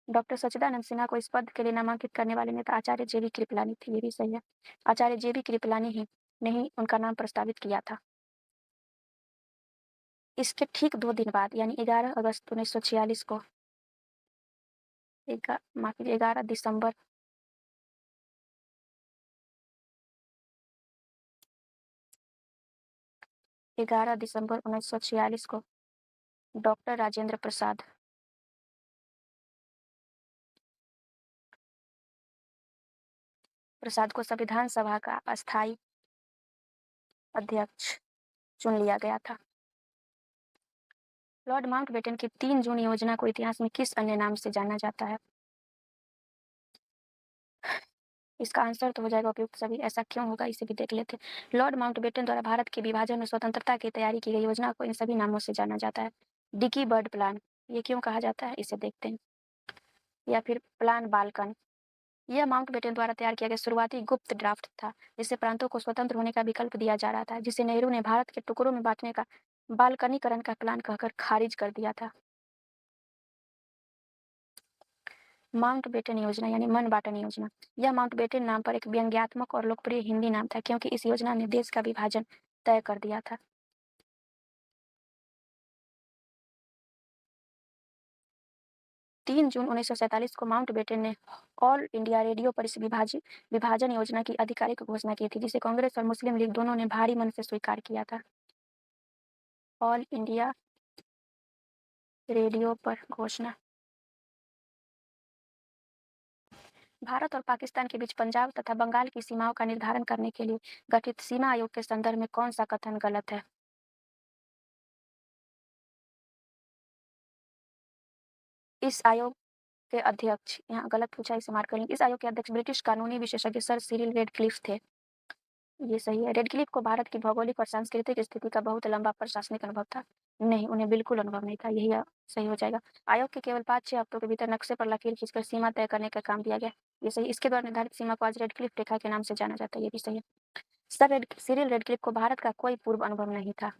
डॉक्टर सच्चिदानंद सिन्हा को इस पद के लिए नामांकित करने वाले नेता आचार्य जे बी कृपलानी थे। ये भी सही है। आचार्य जे बी कृपलानी ही ने ही उनका नाम प्रस्तावित किया था। इसके ठीक 2 दिन बाद यानी 11 अगस्त 1946 को 11 दिसंबर 1946 को डॉक्टर राजेंद्र प्रसाद को संविधान सभा का अस्थायी अध्यक्ष चुन लिया गया था। लॉर्ड माउंटबेटन की 3 जून योजना को इतिहास में किस अन्य नाम से जाना जाता है? इसका आंसर तो हो जाएगा उपयुक्त सभी। ऐसा क्यों होगा इसे भी देख लेते हैं। लॉर्ड माउंटबेटन द्वारा भारत के विभाजन और स्वतंत्रता की तैयारी की गई योजना को इन सभी नामों से जाना जाता है। डिकी बर्ड प्लान, ये क्यों कहा जाता है इसे देखते हैं। या फिर प्लान बाल्कन, यह माउंटबेटन द्वारा तैयार किया गया शुरुआती गुप्त ड्राफ्ट था, जिससे प्रांतों को स्वतंत्र होने का विकल्प दिया जा रहा था, जिसे नेहरू ने भारत के टुकड़ों में बांटने का बाल्कनीकरण का प्लान कहकर खारिज कर दिया था। माउंटबेटन योजना यानी मन बाटन योजना, यह माउंटबेटन नाम पर एक व्यंग्यात्मक और लोकप्रिय हिंदी नाम था, क्योंकि इस योजना ने देश का विभाजन तय कर दिया था। तीन जून 1947 को माउंटबेटन ने ऑल इंडिया रेडियो पर इस विभाजन योजना की आधिकारिक घोषणा की थी, जिसे कांग्रेस और मुस्लिम लीग दोनों ने भारी मन से स्वीकार किया था। ऑल इंडिया रेडियो पर घोषणा। भारत और पाकिस्तान के बीच पंजाब तथा बंगाल की सीमाओं का निर्धारण करने के लिए गठित सीमा आयोग के संदर्भ में कौन सा कथन गलत है? इस आयोग के अध्यक्ष, यहाँ गलत पूछा इसे मार्क करेंगे, इस आयोग के अध्यक्ष ब्रिटिश कानूनी विशेषज्ञ सर सिरिल रेडक्लिफ थे। ये सही है। रेडक्लिफ को भारत की भौगोलिक और सांस्कृतिक स्थिति का बहुत लंबा प्रशासनिक अनुभव था। नहीं, उन्हें बिल्कुल अनुभव नहीं था। यही सही हो जाएगा। आयोग के केवल 5-6 हफ्तों के भीतर नक्शे पर लकीर खींचकर सीमा तय करने का काम दिया गया। ये सही। इसके द्वारा निर्धारित सीमा को आज रेडक्लिफ रेखा के नाम से जाना जाता है, ये भी सही है। सर सिरिल रेडक्लिफ को भारत का कोई पूर्व अनुभव नहीं था।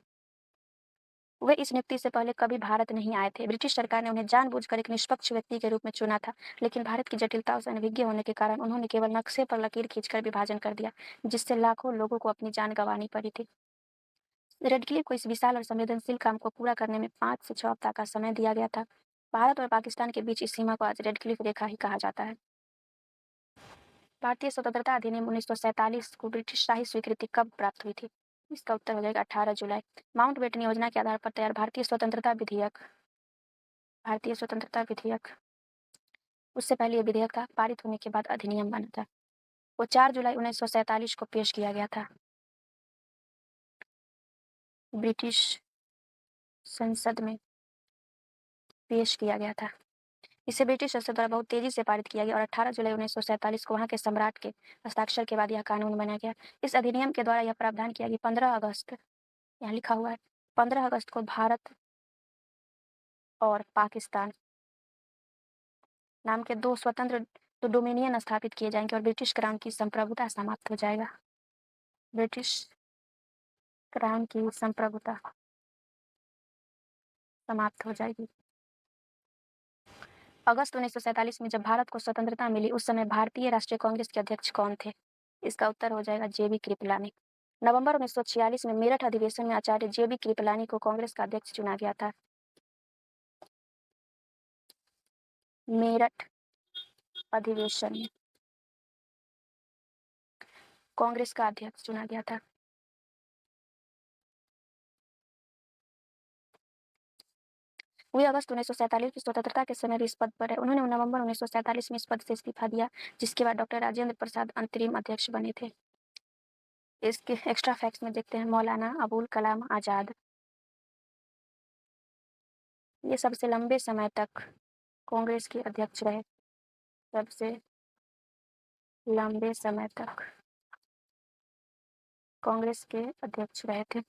वे इस नियुक्ति से पहले कभी भारत नहीं आए थे। ब्रिटिश सरकार ने उन्हें जानबूझकर एक निष्पक्ष व्यक्ति के रूप में चुना था, लेकिन भारत की जटिलताओं से अनभिज्ञ होने के कारण उन्होंने केवल नक्शे पर लकीर खींचकर विभाजन कर दिया, जिससे लाखों लोगों को अपनी जान गंवानी पड़ी थी। रेडक्लिफ को इस विशाल और संवेदनशील काम को पूरा करने में 5 से 6 हफ्ता का समय दिया गया था। भारत और पाकिस्तान के बीच इस सीमा को आज रेडक्लिफ रेखा ही कहा जाता है। भारतीय स्वतंत्रता अधिनियम 1947 को ब्रिटिश शाही स्वीकृति कब प्राप्त हुई थी? इसका उत्तर हो जाएगा 18 जुलाई। माउंटबेटन योजना के आधार पर तैयार भारतीय स्वतंत्रता विधेयक, उससे पहले यह विधेयक था, पारित होने के बाद अधिनियम बना था। वो 4 जुलाई 1947 को पेश किया गया था ब्रिटिश संसद में पेश किया गया था। इसे ब्रिटिश संसद द्वारा बहुत तेजी से पारित किया गया और 18 जुलाई 1947 को वहां के सम्राट के हस्ताक्षर के बाद यह कानून बना गया। इस अधिनियम के द्वारा यह प्रावधान किया कि 15 अगस्त, यहाँ लिखा हुआ है, 15 अगस्त को भारत और पाकिस्तान नाम के दो स्वतंत्र डोमिनियन स्थापित किए जाएंगे और ब्रिटिश क्राउन की संप्रभुता समाप्त हो जाएगा। ब्रिटिश क्राउन की संप्रभुता समाप्त हो जाएगी। अगस्त 1947 में जब भारत को स्वतंत्रता मिली, उस समय भारतीय राष्ट्रीय कांग्रेस के अध्यक्ष कौन थे? इसका उत्तर हो जाएगा जेबी कृपलानी। नवंबर 1946 में मेरठ अधिवेशन में आचार्य जेबी कृपलानी को कांग्रेस का अध्यक्ष चुना गया था। मेरठ अधिवेशन में कांग्रेस का अध्यक्ष चुना गया था। वे अगस्त 1947 की स्वतंत्रता के समय भी इस पद पर रहे। उन्होंने नवंबर 1947 में इस पद से इस्तीफा दिया, जिसके बाद डॉक्टर राजेंद्र प्रसाद अंतरिम अध्यक्ष बने थे। इसके एक्स्ट्रा फैक्ट्स में देखते हैं, मौलाना अबुल कलाम आजाद, ये सबसे लंबे समय तक कांग्रेस के अध्यक्ष रहे, सबसे लंबे समय तक कांग्रेस के अध्यक्ष रहे थे।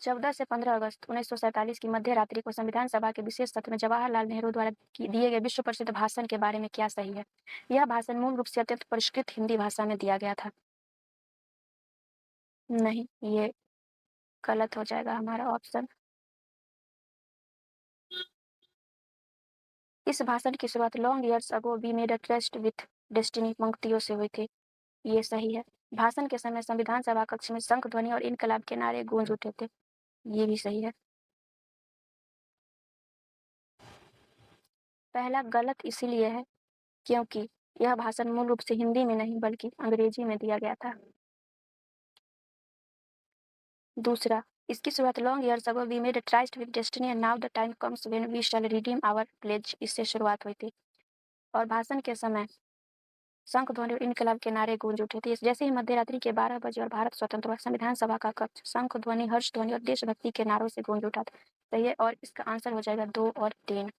14 से 15 अगस्त 1947 की मध्य रात्रि को संविधान सभा के विशेष सत्र में जवाहरलाल नेहरू द्वारा दिए गए विश्व प्रसिद्ध भाषण के बारे में क्या सही है? यह भाषण मूल रूप से अत्यंत परिष्कृत हिंदी भाषा में दिया गया था। नहीं, ये गलत हो जाएगा हमारा ऑप्शन। इस भाषण की शुरुआत long years ago we made a tryst with destiny पंक्तियों से हुई थी, ये सही है। भाषण के समय संविधान सभा कक्ष में शंख ध्वनि और इनकलाब के नारे गूंज उठे थे, ये भी सही है। पहला गलत इसीलिए है क्योंकि यह भाषण मूल रूप से हिंदी में नहीं बल्कि अंग्रेजी में दिया गया था। दूसरा, इसकी शुरुआत long years ago we made a tryst with destiny and now the time comes when we shall redeem our pledge, इससे शुरुआत हुई थी। और भाषण के समय शंख ध्वनि और इनकलाब के नारे गूंज उठे थे। जैसे ही मध्यरात्रि के 12 बजे और भारत स्वतंत्र हुआ, संविधान सभा का कक्ष शंख ध्वनि, हर्ष ध्वनि और देशभक्ति के नारों से गूंज उठा था। सही है, और इसका आंसर हो जाएगा 2 और 3।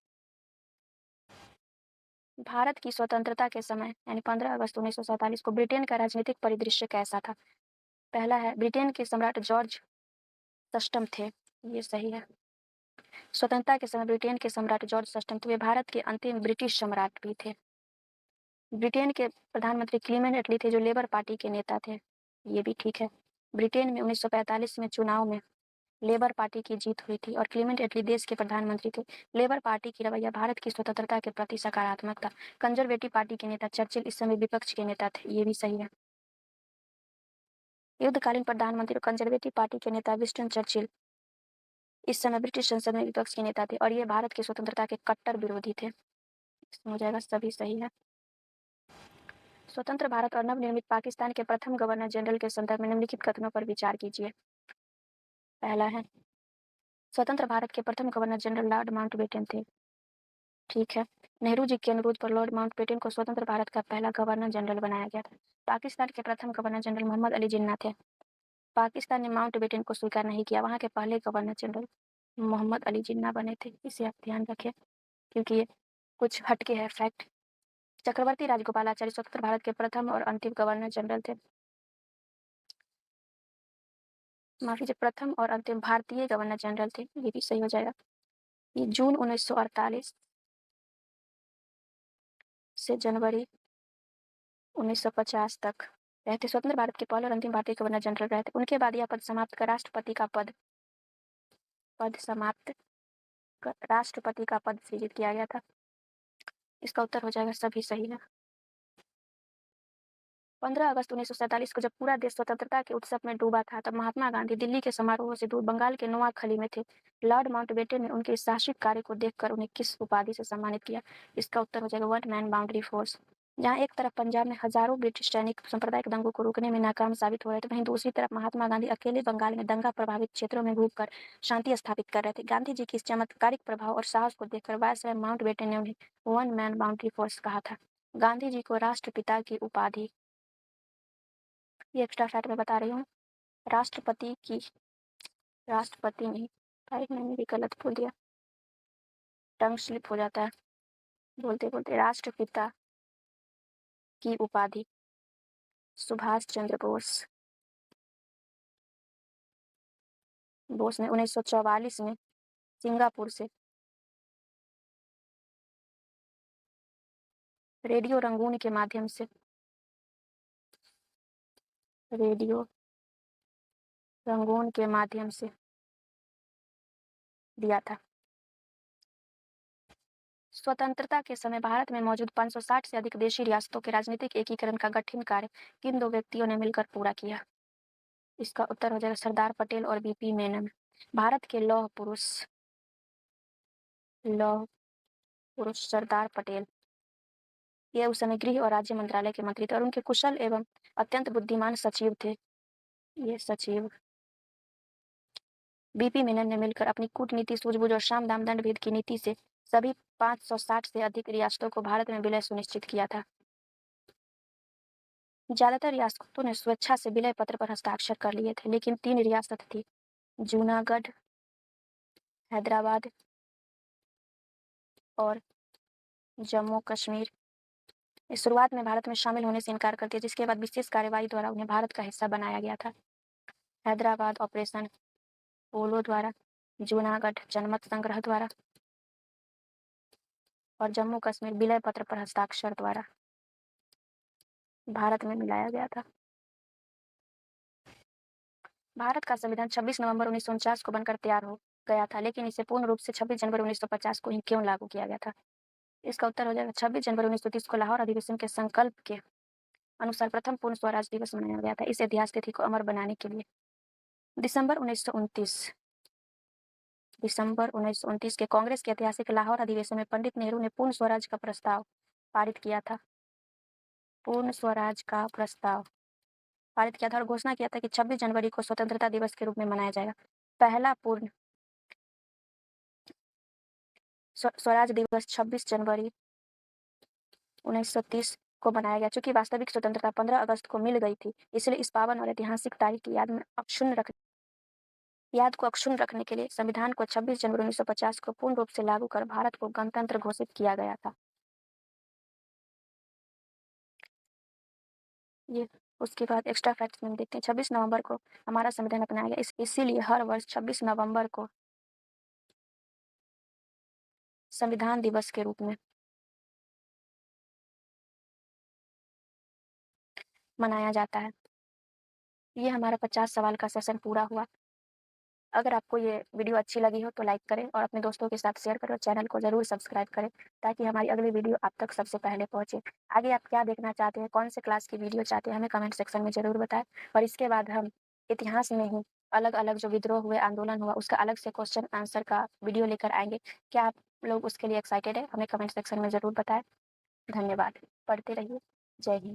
भारत की स्वतंत्रता के समय यानी 15 अगस्त 1947 को ब्रिटेन का राजनीतिक परिदृश्य कैसा था? पहला है, ब्रिटेन के सम्राट जॉर्ज सष्टम थे, ये सही है। स्वतंत्रता के समय ब्रिटेन के सम्राट जॉर्ज सष्टम थे, वे भारत के अंतिम ब्रिटिश सम्राट भी थे। ब्रिटेन के प्रधानमंत्री क्लीमेंट एटली थे, जो लेबर पार्टी के नेता थे, ये भी ठीक है। ब्रिटेन में 1945 में चुनाव में लेबर पार्टी की जीत हुई थी और क्लीमेंट एटली देश के प्रधानमंत्री थे। लेबर पार्टी की रवैया भारत की स्वतंत्रता के प्रति सकारात्मक था। कंजर्वेटिव पार्टी के नेता चर्चिल इस समय विपक्ष के नेता थे, ये भी सही है। युद्धकालीन प्रधानमंत्री और कंजर्वेटिव पार्टी के नेता विंस्टन चर्चिल इस समय ब्रिटिश संसद में विपक्ष के नेता थे और ये भारत की स्वतंत्रता के कट्टर विरोधी थे। इसमें हो जाएगा सभी सही है। स्वतंत्र भारत और नवनिर्मित पाकिस्तान के प्रथम गवर्नर जनरल के संदर्भ में निम्नलिखित कथनों पर विचार कीजिए। पहला है, स्वतंत्र भारत के प्रथम गवर्नर जनरल लॉर्ड माउंटबेटन थे, ठीक है। नेहरू जी के अनुरोध पर लॉर्ड माउंटबेटन को स्वतंत्र भारत का पहला गवर्नर जनरल बनाया गया था। पाकिस्तान के प्रथम गवर्नर जनरल मोहम्मद अली जिन्ना थे। पाकिस्तान ने माउंटबेटन को स्वीकार नहीं किया, वहाँ के पहले गवर्नर जनरल मोहम्मद अली जिन्ना बने थे, इसे आप ध्यान रखें क्योंकि ये कुछ हटके है फैक्ट। चक्रवर्ती राजगोपालाचारी स्वतंत्र भारत के प्रथम और अंतिम गवर्नर जनरल थे, माफी, जो प्रथम और अंतिम भारतीय गवर्नर जनरल थे, ये भी सही हो जाएगा। ये जून 1948 से जनवरी 1950 तक रहे थे। स्वतंत्र भारत के पहले और अंतिम भारतीय गवर्नर जनरल रहे थे। उनके बाद यह पद समाप्त कर राष्ट्रपति का पद समाप्त कर राष्ट्रपति का पद सृजित किया गया था। इसका उत्तर हो जाएगा सभी सही है। 15 अगस्त 1947 को जब पूरा देश स्वतंत्रता के उत्सव में डूबा था, तब महात्मा गांधी दिल्ली के समारोह से दूर बंगाल के नोआखली में थे। लॉर्ड माउंटबेटन ने उनके इस साहसिक कार्य को देखकर उन्हें किस उपाधि से सम्मानित किया? इसका उत्तर हो जाएगा वन मैन बाउंड्री फोर्स। जहां एक तरफ पंजाब में हजारों ब्रिटिश सैनिक सांप्रदायिक दंगों को रोकने में नाकाम साबित हो रहे थे, वहीं दूसरी तरफ महात्मा गांधी अकेले बंगाल में दंगा प्रभावित क्षेत्रों में घूमकर शांति स्थापित कर रहे थे। गांधी जी की इस चमत्कारिक प्रभाव और साहस को देखकर वायसराय माउंटबेटन ने उन्हें वन मैन बाउंड्री फोर्स कहा था। गांधी जी को राष्ट्रपिता की उपाधि, ये एक्स्ट्रा फैक्ट मैं बता रही हूँ, राष्ट्रपति नहीं, तारीख मैंने भी गलत बोल दिया, टंग स्लिप हो जाता है बोलते बोलते। राष्ट्रपिता की उपाधि सुभाष चंद्र बोस ने 1944 में सिंगापुर से रेडियो रंगून के माध्यम से दिया था। स्वतंत्रता के समय भारत में मौजूद 560 से अधिक देशी रियासतों के राजनीतिक एकीकरण का गठन कार्य किन दो व्यक्तियों ने मिलकर पूरा किया? इसका उत्तर हो जाएगा सरदार पटेल और बीपी मेनन। भारत के लौह पुरुष सरदार पटेल, ये उस समय गृह और राज्य मंत्रालय के मंत्री थे और उनके कुशल एवं अत्यंत बुद्धिमान सचिव थे। ये सचिव बीपी मेनन ने मिलकर अपनी कूटनीति, सूझबूझ और साम दाम दंड भेद की नीति से सभी 560 से अधिक रियासतों को भारत में विलय सुनिश्चित किया था। ज्यादातर रियासतों ने स्वेच्छा से विलय पत्र पर हस्ताक्षर कर लिए थे, लेकिन 3 रियासत थी, जूनागढ़, हैदराबाद और जम्मू कश्मीर। शुरुआत में भारत में शामिल होने से इनकार करती है, जिसके बाद विशेष कार्यवाही द्वारा उन्हें भारत का हिस्सा बनाया गया था। हैदराबाद ऑपरेशन पोलो द्वारा, जूनागढ़ जनमत संग्रह द्वारा और जम्मू कश्मीर विलय पत्र पर हस्ताक्षर द्वारा भारत में मिलाया गया था। भारत का संविधान 26 नवंबर 1949 को बनकर तैयार हो गया था, लेकिन इसे पूर्ण रूप से 26 जनवरी 1950 को ही क्यों लागू किया गया था? इसका उत्तर हो जाएगा 26 जनवरी 1930 को लाहौर अधिवेशन के संकल्प के अनुसार प्रथम पूर्ण स्वराज दिवस मनाया गया था, इस ऐतिहासिक तिथि को अमर बनाने के लिए। दिसंबर 1929 के कांग्रेस के ऐतिहासिक लाहौर अधिवेशन में पंडित नेहरू ने पूर्ण स्वराज का प्रस्ताव पारित किया था। और घोषणा किया था कि 26 जनवरी को स्वतंत्रता दिवस के रूप में मनाया जाएगा। पहला पूर्ण स्वराज दिवस 26 जनवरी 1930 को मनाया गया। चूंकि वास्तविक स्वतंत्रता 15 अगस्त को मिल गई थी, इसलिए इस पावन और ऐतिहासिक तारीख की याद को अक्षुण्ण रखने के लिए संविधान को 26 जनवरी 1950 को पूर्ण रूप से लागू कर भारत को गणतंत्र घोषित किया गया था। ये उसके बाद एक्स्ट्रा फैक्ट्स में देखते हैं। 26 नवंबर को हमारा संविधान अपनाया गया, इसीलिए हर वर्ष 26 नवंबर को संविधान दिवस के रूप में मनाया जाता है। ये हमारा 50 सवाल का सेशन पूरा हुआ। अगर आपको ये वीडियो अच्छी लगी हो तो लाइक करें और अपने दोस्तों के साथ शेयर करें और चैनल को ज़रूर सब्सक्राइब करें, ताकि हमारी अगली वीडियो आप तक सबसे पहले पहुंचे। आगे आप क्या देखना चाहते हैं, कौन से क्लास की वीडियो चाहते हैं, हमें कमेंट सेक्शन में ज़रूर बताएं। और इसके बाद हम इतिहास में ही अलग अलग जो विद्रोह हुए, आंदोलन हुआ, उसका अलग से क्वेश्चन आंसर का वीडियो लेकर आएंगे। क्या आप लोग उसके लिए एक्साइटेड है? हमें कमेंट सेक्शन में ज़रूर बताएं। धन्यवाद। पढ़ते रहिए। जय हिंद।